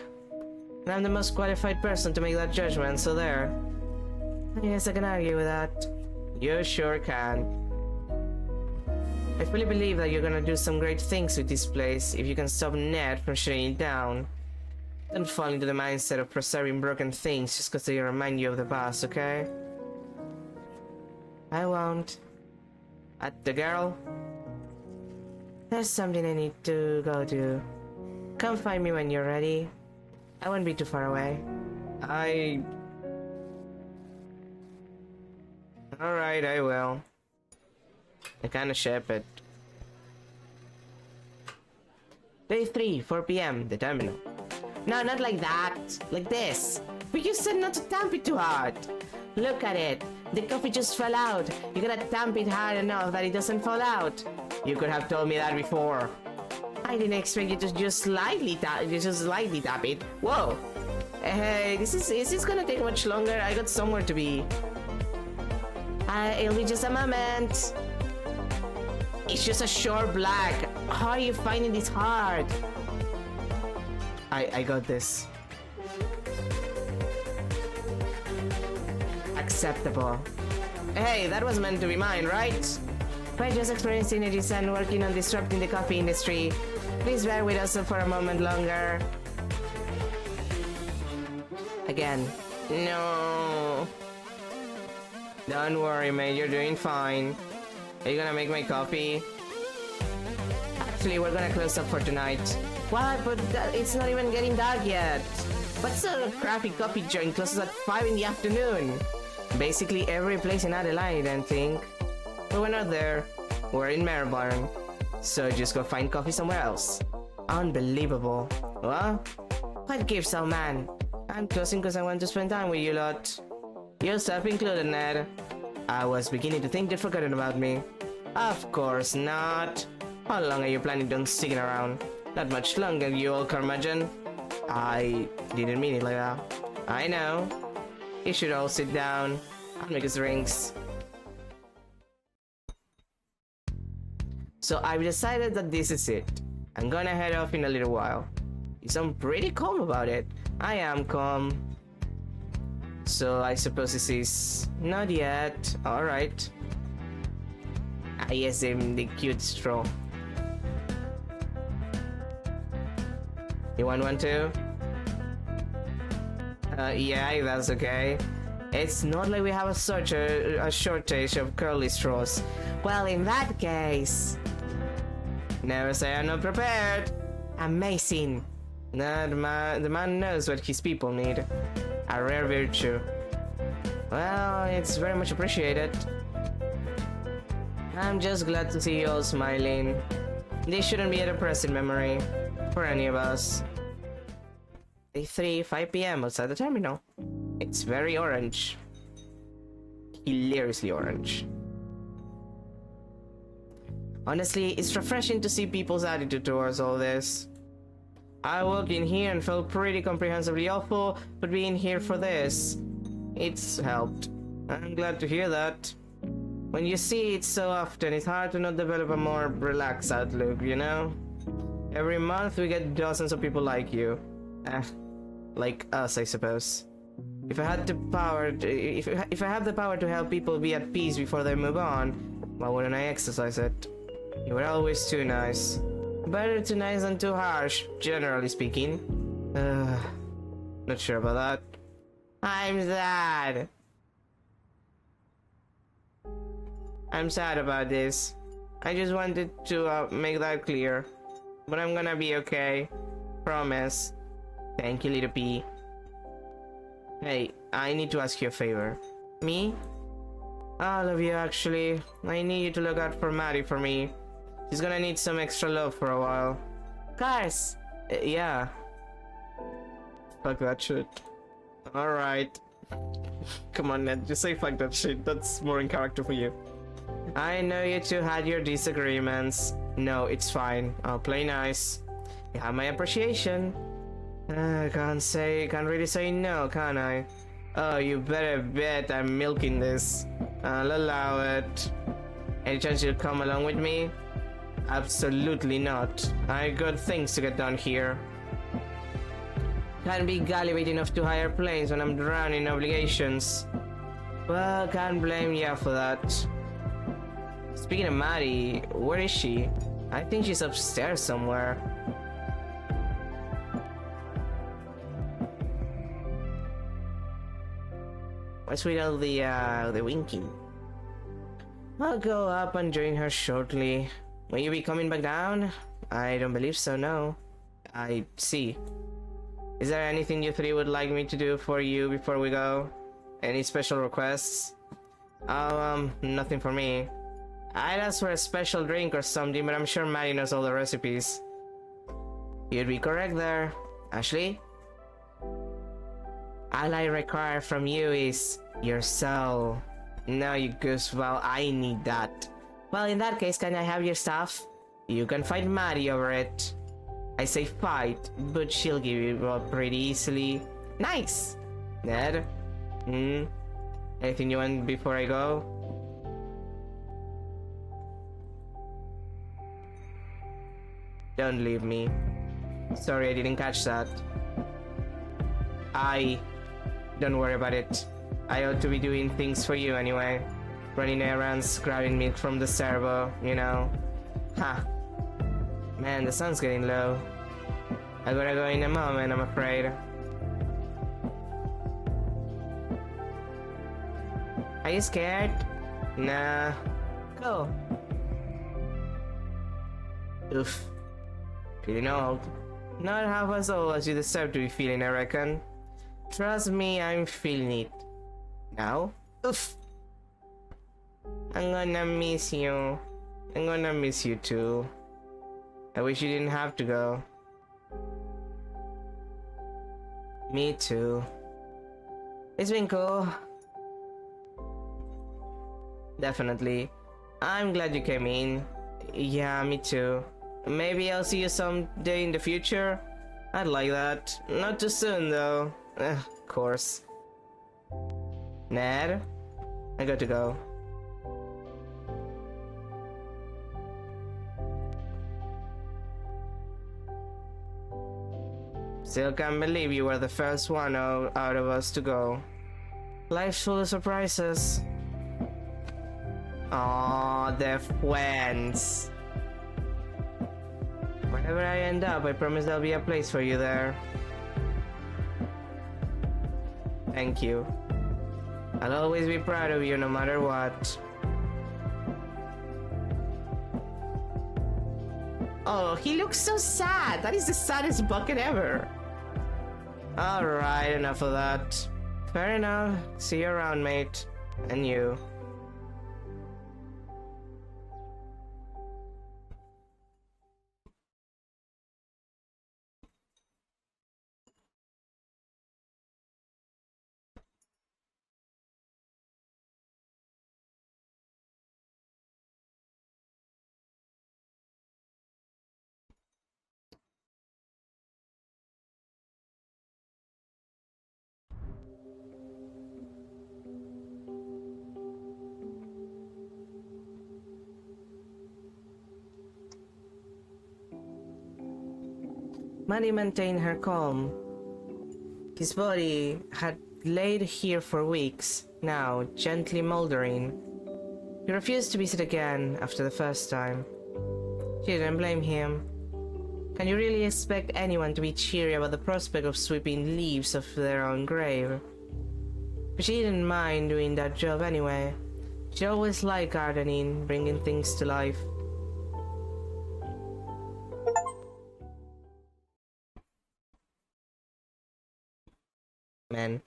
And I'm the most qualified person to make that judgment, so there. I guess I can argue with that. You sure can. I fully believe that you're gonna do some great things with this place if you can stop Ned from shutting it down. Don't fall into the mindset of preserving broken things just because they remind you of the past, okay? I won't. At the girl? There's something I need to go do. Come find me when you're ready. I won't be too far away. Alright, I will. I kinda ship it. Day 3, 4 PM, the terminal. No, not like that. Like this. But you said not to tamp it too hard. Look at it. The coffee just fell out. You gotta tamp it hard enough that it doesn't fall out. You could have told me that before. I didn't expect you to just slightly tap it. Whoa. Hey, is this gonna take much longer? I got somewhere to be. It'll be just a moment. It's just a short black. How are you finding this hard? I got this. Acceptable. Hey, that was meant to be mine, right? We're just experiencing synergies and working on disrupting the coffee industry. Please bear with us for a moment longer. Again. No. Don't worry, mate. You're doing fine. Are you gonna make my coffee? Actually, we're gonna close up for tonight. What? But it's not even getting dark yet. What's a crappy coffee joint closes at 5 in the afternoon? Basically every place in Adelaide, I think. But we're not there. We're in Melbourne. So just go find coffee somewhere else. Unbelievable. What? What gives, old man? I'm closing because I want to spend time with you lot. Yourself included, Ned. I was beginning to think you'd forgotten about me. Of course not. How long are you planning on sticking around? Not much longer, you old curmudgeon. I didn't mean it like that. I know. You should all sit down. I'll make us drinks. So I've decided that this is it. I'm gonna head off in a little while. You sound pretty calm about it. I am calm. So I suppose this is... not yet. Alright. Ah yes, the cute straw. You want one too? Yeah, that's okay. It's not like we have a shortage of curly straws. Well, in that case... Never say I'm not prepared. Amazing. No, the man knows what his people need. A rare virtue. Well, it's very much appreciated. I'm just glad to see you all smiling. This shouldn't be a depressing memory for any of us. Day 3, 5 p.m. outside the terminal. It's very orange. Hilariously orange. Honestly, it's refreshing to see people's attitude towards all this. I walked in here and felt pretty comprehensively awful, but being here for this, it's helped. I'm glad to hear that. When you see it so often, it's hard to not develop a more relaxed outlook, you know? Every month we get dozens of people like you. Like us, I suppose. If I had the power if I have the power to help people be at peace before they move on, why wouldn't I exercise it? You were always too nice. Better too nice than too harsh, generally speaking. Not sure about that. I'm sad. I'm sad about this. I just wanted to make that clear. But I'm gonna be okay. Promise. Thank you, little P. Hey, I need to ask you a favor. Me? All of you, actually. I need you to look out for Maddie for me. She's gonna need some extra love for a while. Cars! Yeah. Fuck that shit. Alright. Come on, Ned, just say fuck that shit. That's more in character for you. I know you two had your disagreements. No, it's fine. I'll play nice. You have my appreciation. Can't really say no, can I? Oh, you better bet I'm milking this. I'll allow it. Any chance you'll come along with me? Absolutely not. I got things to get done here. Can't be gallivant enough to hire planes when I'm drowning in obligations. Well, can't blame ya for that. Speaking of Maddie, where is she? I think she's upstairs somewhere. What's with all the winking? I'll go up and join her shortly. Will you be coming back down? I don't believe so, no. I see. Is there anything you three would like me to do for you before we go? Any special requests? Oh, nothing for me. I'd ask for a special drink or something, but I'm sure Maddie knows all the recipes. You'd be correct there. Ashley? All I require from you is your soul. No, you goose. Well, I need that. Well, in that case, can I have your stuff? You can fight Maddie over it. I say fight, but she'll give you up pretty easily. Nice! Ned? Anything you want before I go? Don't leave me. Sorry, I didn't catch that. Don't worry about it. I ought to be doing things for you anyway. Running errands, grabbing milk from the servo, you know. Ha. Man, the sun's getting low. I gotta go in a moment, I'm afraid. Are you scared? Nah. Go. Oof. Feeling old. Not half as old as you deserve to be feeling, I reckon. Trust me, I'm feeling it. Now? Oof. I'm gonna miss you. I'm gonna miss you too. I wish you didn't have to go. Me too. It's been cool. Definitely. I'm glad you came in. Yeah, me too. Maybe I'll see you someday in the future. I'd like that. Not too soon though. Of course. Ned? I got to go. Still can't believe you were the first one out of us to go. Life's full of surprises. Aww, they're friends. Wherever I end up, I promise there'll be a place for you there. Thank you. I'll always be proud of you no matter what. Oh, he looks so sad. That is the saddest bucket ever. Alright, enough of that. Fair enough. See you around, mate. And you. Manny maintained her calm. His body had laid here for weeks, now gently moldering. He refused to visit again after the first time. She didn't blame him. Can you really expect anyone to be cheery about the prospect of sweeping leaves off their own grave? But she didn't mind doing that job anyway. She always liked gardening, bringing things to life. Man.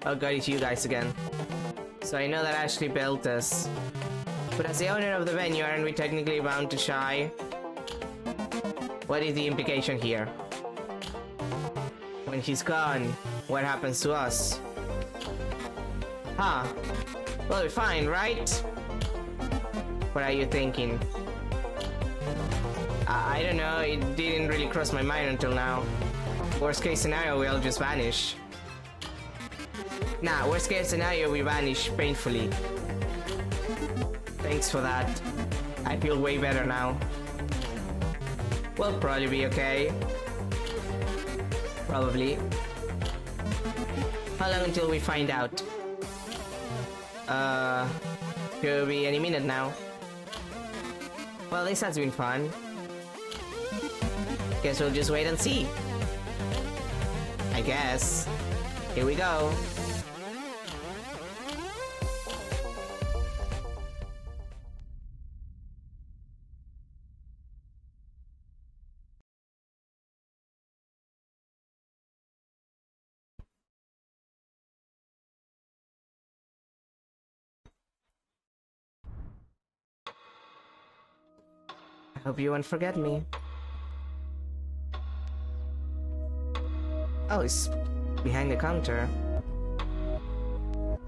Oh god, it's you guys again. So I know that Ashley built this. But as the owner of the venue, aren't we technically bound to shy? What is the implication here? When he's gone, what happens to us? Huh. Well, we're fine, right? What are you thinking? I don't know, it didn't really cross my mind until now. Worst case scenario, we all just vanish. Nah, worst case scenario, we vanish painfully. Thanks for that. I feel way better now. We'll probably be okay. Probably. How long until we find out? Could be any minute now. Well, this has been fun. Guess we'll just wait and see. I guess. Here we go. I hope you won't forget me. Oh, it's behind the counter.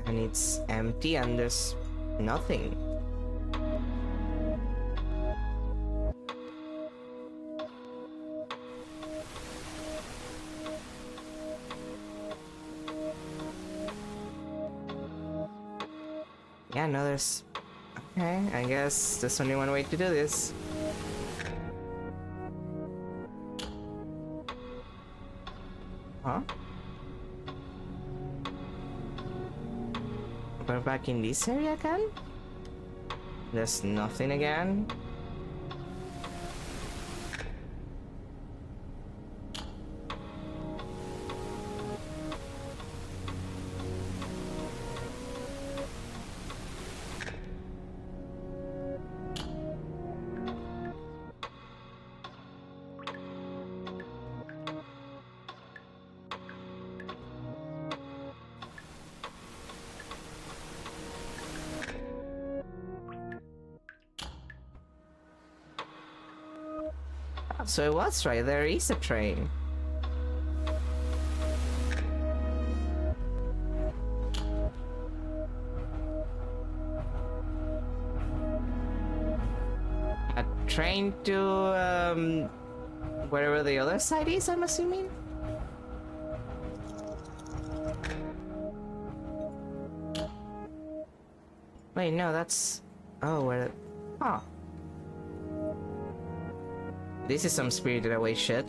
And it's empty and there's nothing. Yeah, no, there's... Okay, I guess there's only one way to do this. Huh? We're back in this area again? There's nothing again? So it was right, there is a train. A train to, wherever the other side is, I'm assuming? Wait, no, that's... Oh, where... Huh. This is some Spirited Away shit.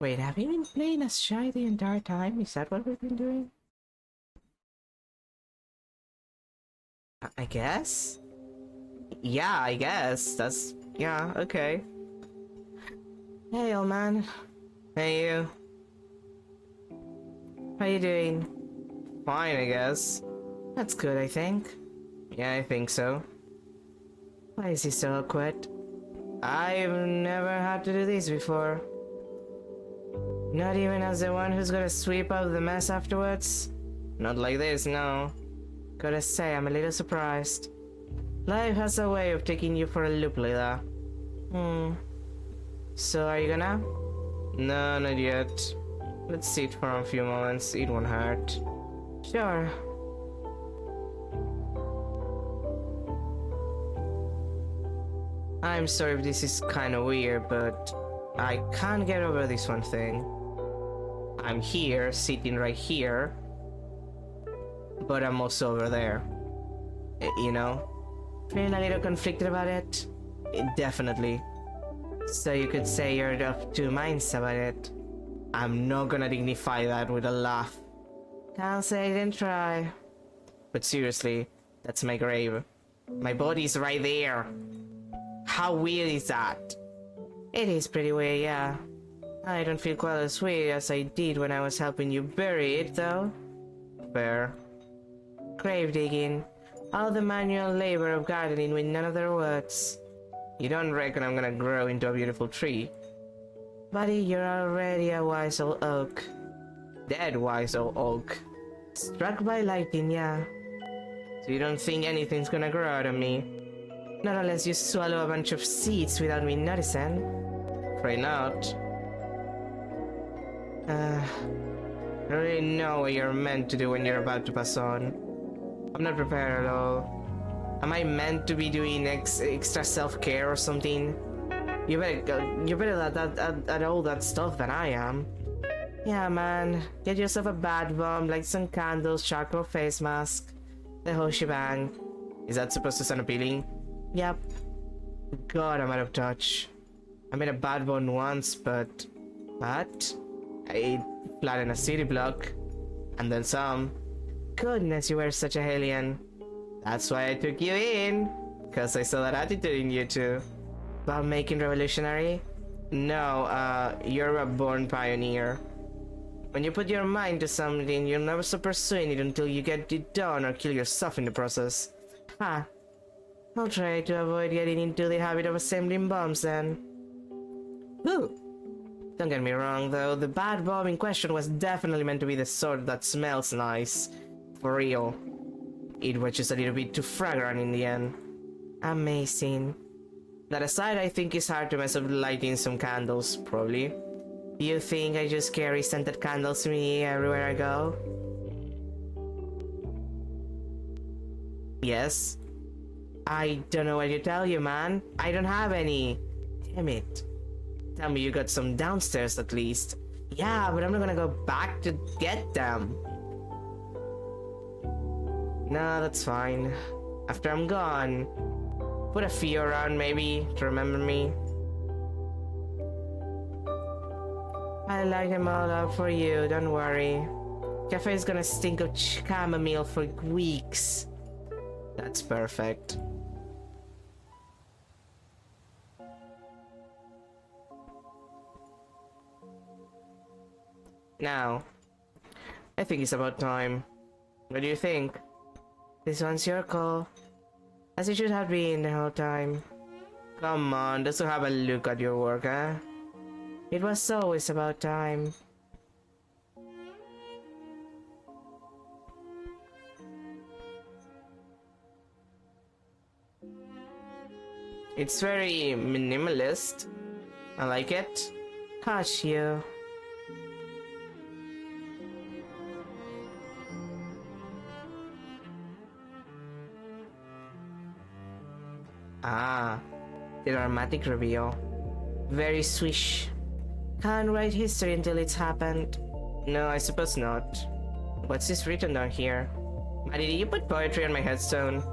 Wait, have we been playing as Shy the entire time? Is that what we've been doing? I guess? Yeah, I guess. Yeah, okay. Hey, old man. Hey, you. How you doing? Fine, I guess. That's good, I think. Yeah, I think so. Why is he so awkward? I've never had to do this before. Not even as the one who's gonna sweep up the mess afterwards? Not like this, no. Gotta say, I'm a little surprised. Life has a way of taking you for a loop like that. So are you gonna? No, not yet. Let's sit for a few moments, it won't hurt. Sure. I'm sorry if this is kinda weird, but I can't get over this one thing. I'm here, sitting right here, but I'm also over there. You know? Feeling a little conflicted about it? Definitely. So you could say you're of two minds about it. I'm not gonna dignify that with a laugh. Can't say I didn't try. But seriously, that's my grave. My body's right there. How weird is that? It is pretty weird, yeah. I don't feel quite as weird as I did when I was helping you bury it, though. Fair. Grave digging. All the manual labor of gardening with none of their words. You don't reckon I'm gonna grow into a beautiful tree? Buddy, you're already a wise old oak. Dead wise old oak. Struck by lightning, yeah. So you don't think anything's gonna grow out of me? Not unless you swallow a bunch of seeds without me noticing. Afraid not. I don't really know what you're meant to do when you're about to pass on. I'm not prepared at all. Am I meant to be doing extra self-care or something? You're better at all that stuff than I am. Yeah, man. Get yourself a bath bomb, like some candles, charcoal face mask. The whole shebang. Is that supposed to sound appealing? Yep. God, I'm out of touch. I made a bad one once, but... What? I ate flat in a city block. And then some. Goodness, you were such a alien. That's why I took you in. Cause I saw that attitude in you too. About making revolutionary? No, you're a born pioneer. When you put your mind to something, you'll never stop pursuing it until you get it done or kill yourself in the process. Huh. I'll try to avoid getting into the habit of assembling bombs then. Ooh. Don't get me wrong though, the bad bomb in question was definitely meant to be the sort that smells nice. For real. It was just a little bit too fragrant in the end. Amazing. That aside, I think it's hard to mess up lighting some candles, probably. Do you think I just carry scented candles with me everywhere I go? Yes. I don't know what to tell you, man. I don't have any. Damn it. Tell me you got some downstairs at least. Yeah, but I'm not gonna go back to get them. No, that's fine. After I'm gone, put a few around maybe to remember me. I light them all up for you, don't worry. Cafe's gonna stink of chamomile for weeks. That's perfect. Now, I think it's about time. What do you think? This one's your call. As it should have been the whole time. Come on, just to have a look at your work, huh? It was always about time. It's very minimalist. I like it. Hush you. Ah, the dramatic reveal. Very swish. Can't write history until it's happened. No, I suppose not. What's this written down here? Maddie, did you put poetry on my headstone?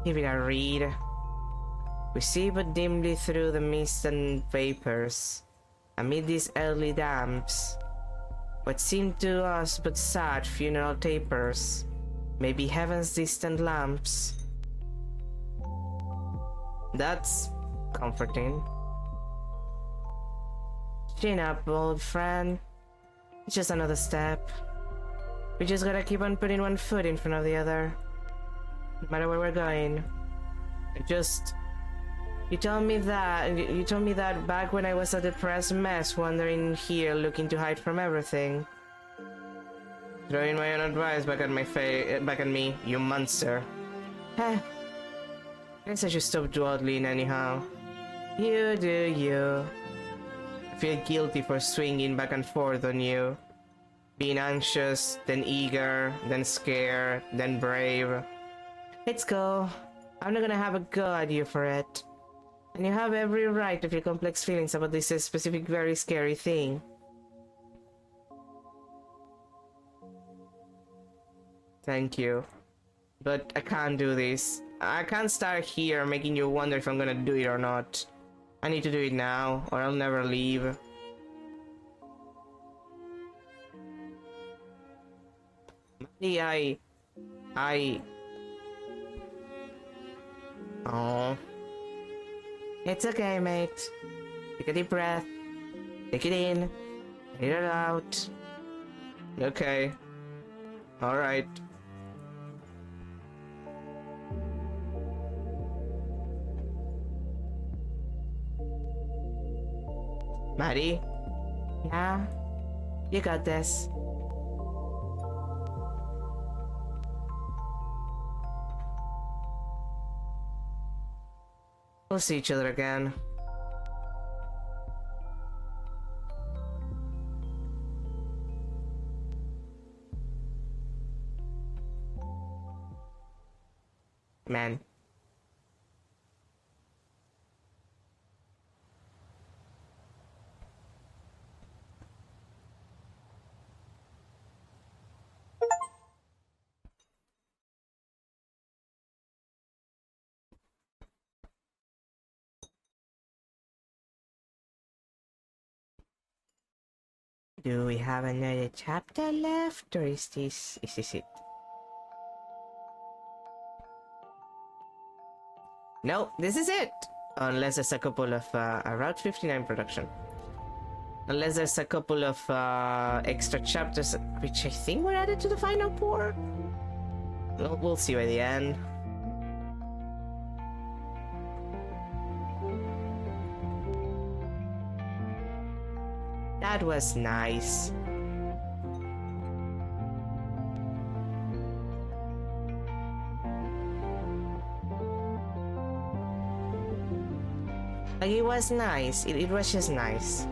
Give it a read. We see but dimly through the mist and vapors, amid these early damps, what seemed to us but sad funeral tapers. Maybe heaven's distant lamps. That's comforting. Chin up, old friend. It's just another step. We just gotta keep on putting one foot in front of the other. No matter where we're going. You told me that back when I was a depressed mess wandering here looking to hide from everything. Throwing my own advice back at me, you monster. Heh. Guess I should stop dawdling anyhow. You do you. I feel guilty for swinging back and forth on you. Being anxious, then eager, then scared, then brave. Let's go. I'm not gonna have a go at you for it. And you have every right to feel complex feelings about this specific very scary thing. Thank you. But I can't do this. I can't start here making you wonder if I'm gonna do it or not. I need to do it now, or I'll never leave. Maddie, Oh. It's okay, mate. Take a deep breath. Take it in. Let it out. Okay. Alright. Maddie? Yeah? You got this. We'll see each other again. Man. Do we have another chapter left, or is this it? No, this is it! Unless there's a couple of, Route 59 production. Unless there's a couple of, extra chapters, which I think were added to the final port? We'll see by the end. That was nice. Like, it was nice. It was just nice.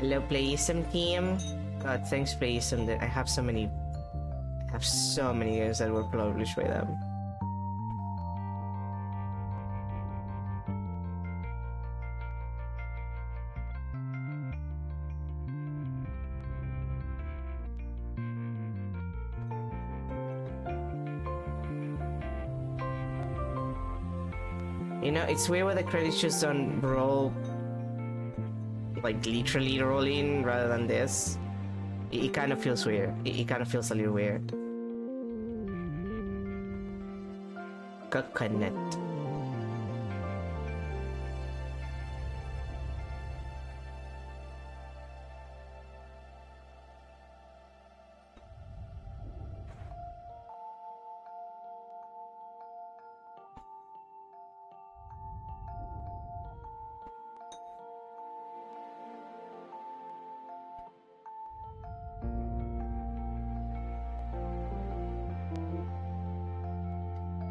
Hello, Playism team. God, thanks, Playism. I have so many games that were published by them. You know, it's weird when the credits just don't roll, like literally rolling rather than this. It kind of feels weird. It kind of feels a little weird. Coconut.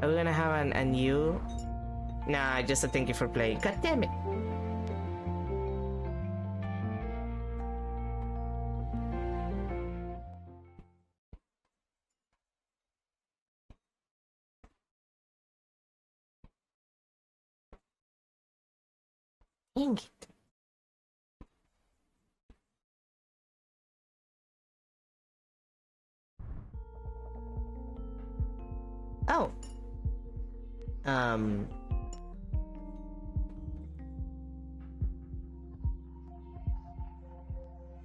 Are we gonna have a new? Nah, just a thank you for playing. God damn it. Dang it. Oh.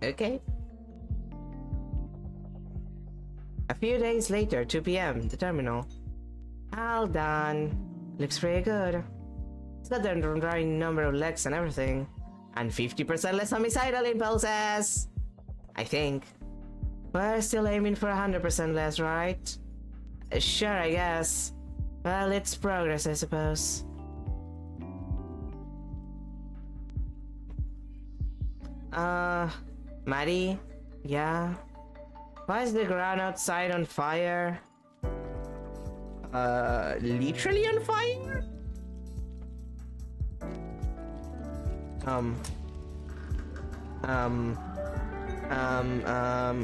Okay. A few days later, 2 p.m., the terminal. All done. Looks pretty good. It's got the right number of legs and everything. And 50% less homicidal impulses! I think. We're still aiming for 100% less, right? Sure, I guess. Well, it's progress, I suppose. Maddie? Yeah? Why is the ground outside on fire? Literally on fire?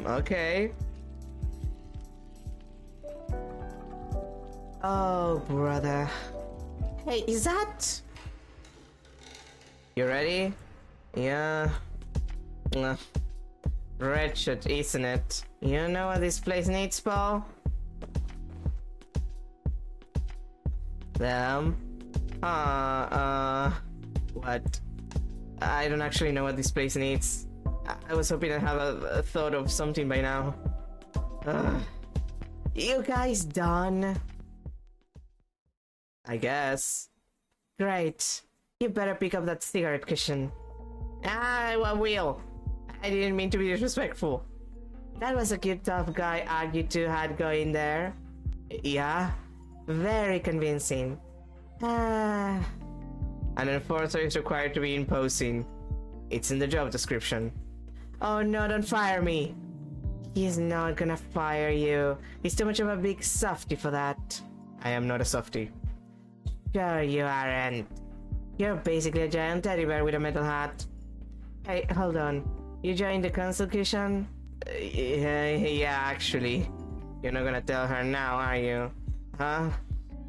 Okay. Oh, brother. Hey, is that... You ready? Yeah. Wretched, isn't it? You know what this place needs, Paul? Them? What? I don't actually know what this place needs. I was hoping I'd have a thought of something by now. You guys done? I guess. Great. You better pick up that cigarette cushion. I will. I didn't mean to be disrespectful. That was a cute tough guy you two had going there. Yeah? Very convincing. An enforcer is required to be imposing. It's in the job description. Oh no, don't fire me. He's not gonna fire you. He's too much of a big softy for that. I am not a softy. Sure you aren't. You're basically a giant teddy bear with a metal hat. Hey, hold on. You joined the consultation? Yeah, actually. You're not gonna tell her now, are you? Huh?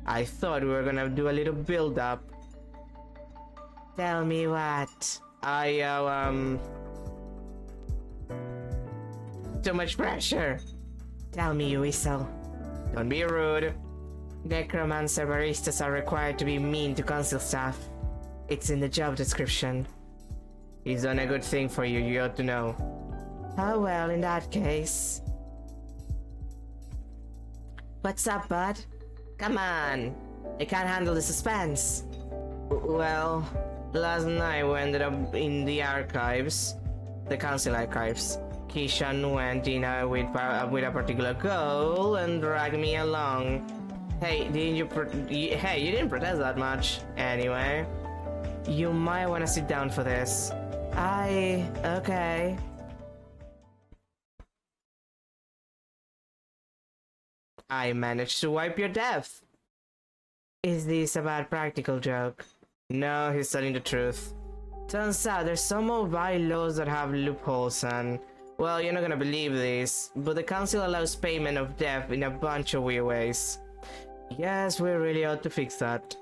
I thought we were gonna do a little build-up. Tell me what? Too much pressure. Tell me, you whistle. Don't be rude. Necromancer baristas are required to be mean to council staff. It's in the job description. He's done a good thing for you, you ought to know. Oh well, in that case. What's up, bud? Come on. I can't handle the suspense. Well, last night we ended up in the archives. The council archives. Kishan went in with a particular goal and dragged me along. Hey, you didn't protest that much. Anyway, you might want to sit down for this. Okay. I managed to wipe your death. Is this a bad practical joke? No, he's telling the truth. Turns out there's some old bylaws that have loopholes and... Well, you're not gonna believe this, but the council allows payment of death in a bunch of weird ways. Yes, we really ought to fix that.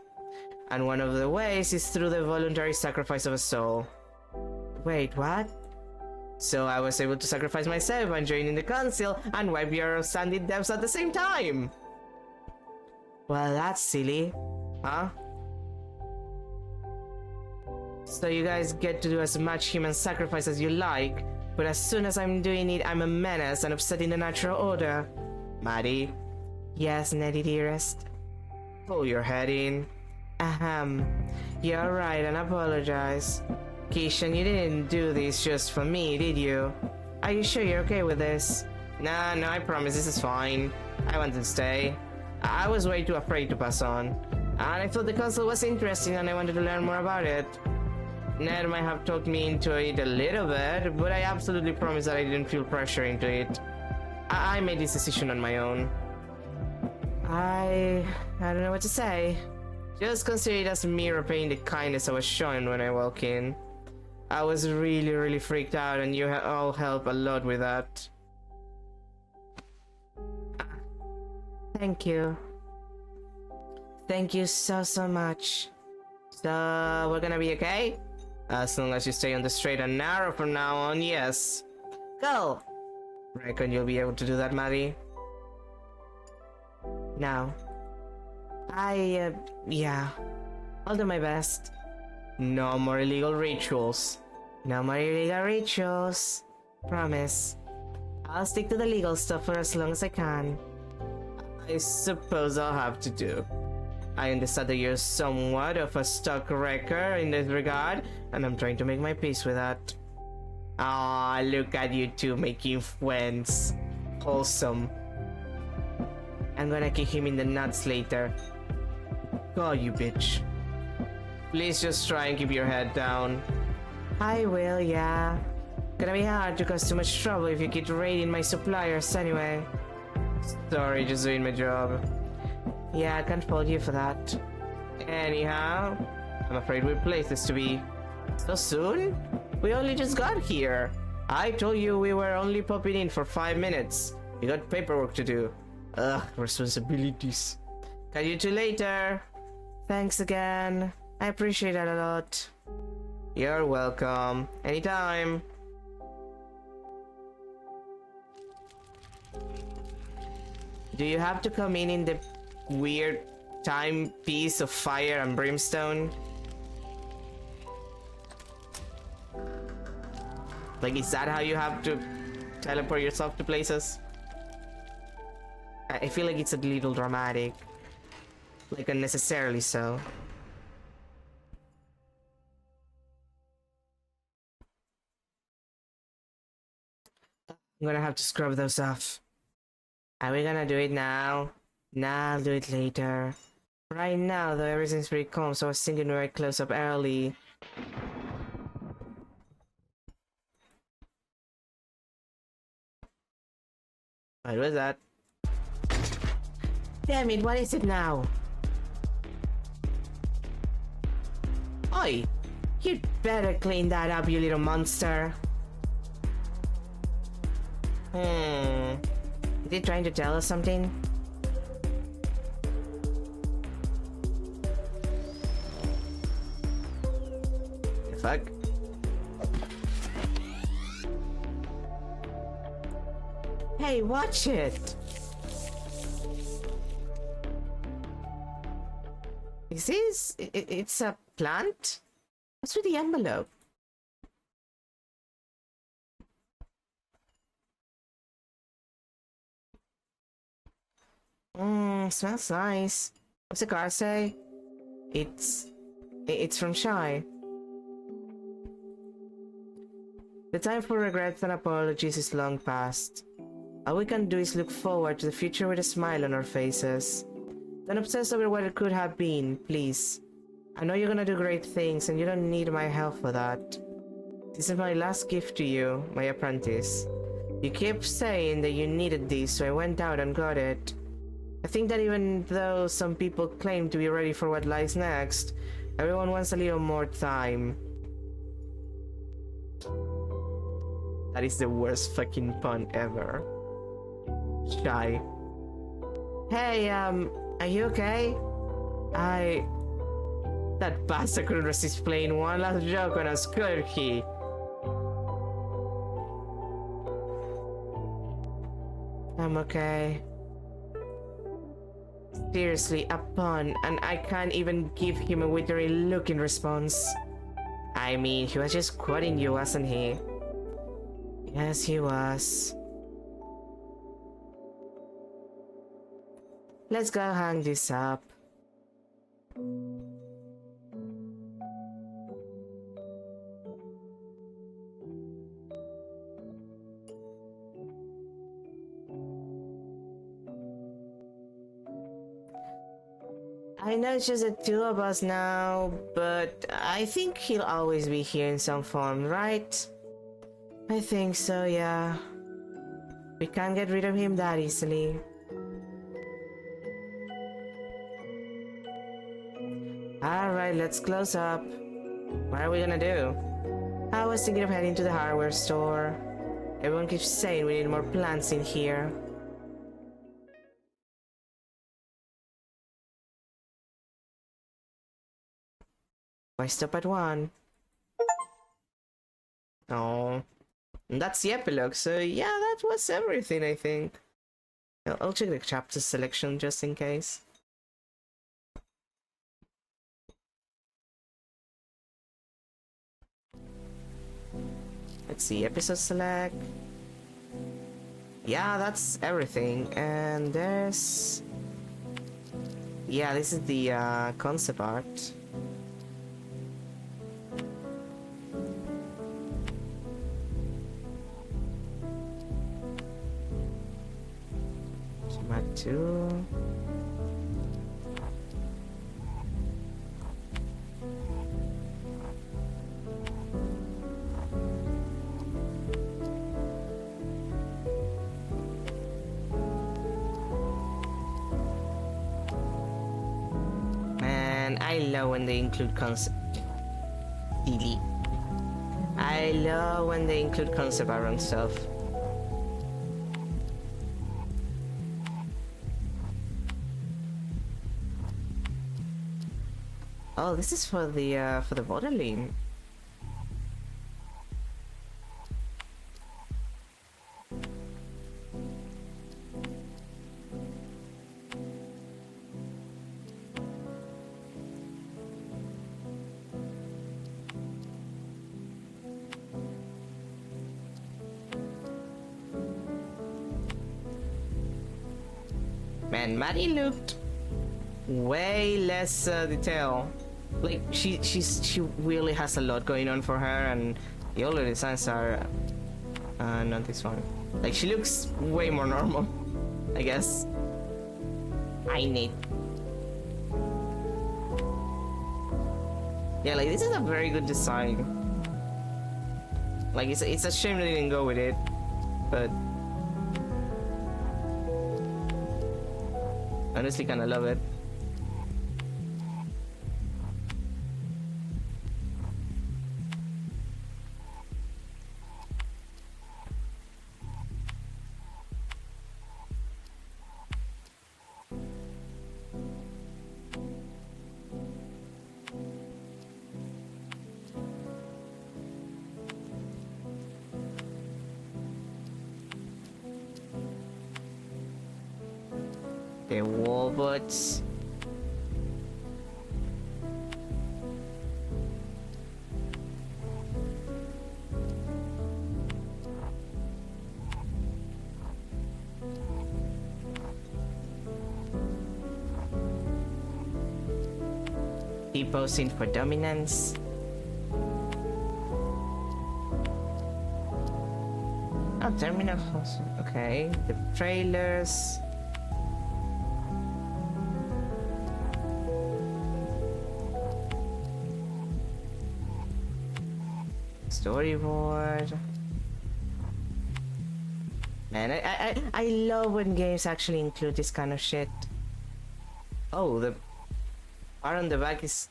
And one of the ways is through the voluntary sacrifice of a soul. Wait, what? So I was able to sacrifice myself and join in the council and wipe your outstanding debts at the same time. Well, that's silly. Huh? So you guys get to do as much human sacrifice as you like, but as soon as I'm doing it, I'm a menace and upsetting the natural order. Maddie? Yes, Nettie dearest. Pull your head in. Ahem. You're right, and apologize. Kishan, you didn't do this just for me, did you? Are you sure you're okay with this? No, I promise this is fine. I want to stay. I was way too afraid to pass on. And I thought the council was interesting and I wanted to learn more about it. Ned might have talked me into it a little bit, but I absolutely promise that I didn't feel pressure into it. I made this decision on my own. I don't know what to say. Just consider it as me repaying the kindness I was shown when I walked in. I was really freaked out and you all helped a lot with that. Thank you. Thank you so much. So, we're gonna be okay? As long as you stay on the straight and narrow from now on, yes. Go! Reckon you'll be able to do that, Maddie? No. Yeah. I'll do my best. No more illegal rituals. No more illegal rituals. Promise. I'll stick to the legal stuff for as long as I can. I suppose I'll have to do. I understand that you're somewhat of a stuck wrecker in this regard, and I'm trying to make my peace with that. Ah, look at you two making friends. Wholesome. I'm gonna kick him in the nuts later. God, you bitch. Please just try and keep your head down. I will, yeah. Gonna be hard to cause too much trouble if you keep raiding my suppliers anyway. Sorry, just doing my job. Yeah, I can't fault you for that. Anyhow, I'm afraid we're places to be. So soon? We only just got here. I told you we were only popping in for 5 minutes. We got paperwork to do. Ugh, responsibilities. Catch you two later. Thanks again. I appreciate that a lot. You're welcome. Anytime. Do you have to come in the weird timepiece of fire and brimstone? Like, is that how you have to teleport yourself to places? I feel like it's a little dramatic. Like, unnecessarily so. I'm gonna have to scrub those off. Are we gonna do it now? Nah, I'll do it later. Right now, though, everything's pretty calm, so I was thinking we might close up early. What was that? Damn it, what is it now? Oi! You'd better clean that up, you little monster. Is he trying to tell us something? The fuck? Hey, watch it! Is this... it's a plant? What's with the envelope? Smells nice. What's the card say? It's from Shy. The time for regrets and apologies is long past. All we can do is look forward to the future with a smile on our faces. Don't obsess over what it could have been, please. I know you're gonna do great things and you don't need my help for that. This is my last gift to you, my apprentice. You kept saying that you needed this, so I went out and got it. I think that even though some people claim to be ready for what lies next, everyone wants a little more time. That is the worst fucking pun ever. Shy. Hey, are you okay? That bastard couldn't resist playing one last joke on us, could he? I'm okay. Seriously, a pun, and I can't even give him a withering look in response. I mean, he was just quoting you, wasn't he? Yes, he was. Let's go hang this up. I know it's just the two of us now, but I think he'll always be here in some form, right? I think so, yeah. We can't get rid of him that easily. Alright, let's close up. What are we gonna do? I was thinking of heading to the hardware store. Everyone keeps saying we need more plants in here. Why stop at one? Oh, and that's the epilogue. So yeah, that was everything, I think. I'll check the chapter selection just in case. Let's see, episode select. Yeah, that's everything. And there's... Yeah, this is the concept art. Map 2. Man, I love when they include concept. Delete. I love when they include concept art and stuff. Oh, this is for the modeling. Man, Maddie looked way less detail. Like she really has a lot going on for her, and the older designs are not this one. Like she looks way more normal, I guess. I need. Yeah, like this is a very good design. Like it's a shame they didn't go with it, but honestly, kinda love it. Okay, Warbuds. Keep posting for dominance. Oh, terminal. Okay, the trailers. Storyboard. Man, I love when games actually include this kind of shit. Oh, the part on the back is...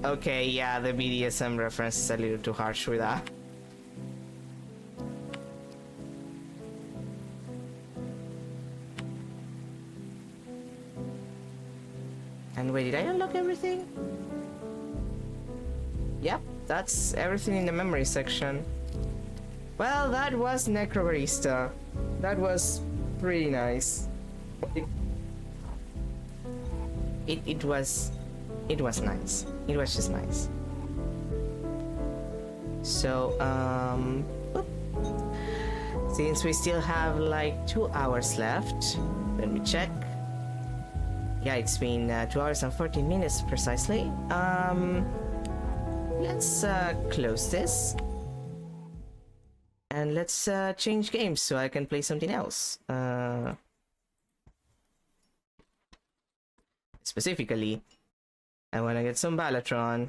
Okay, yeah, the BDSM reference is a little too harsh with that. And wait, did I unlock everything? Yep, that's everything in the memory section. Well, that was Necrobarista. That was pretty nice. It was nice. It was just nice. So, since we still have like 2 hours left, let me check. Yeah, it's been 2 hours and 14 minutes precisely. Let's close this. And let's change games so I can play something else. Specifically, I want to get some Balatron.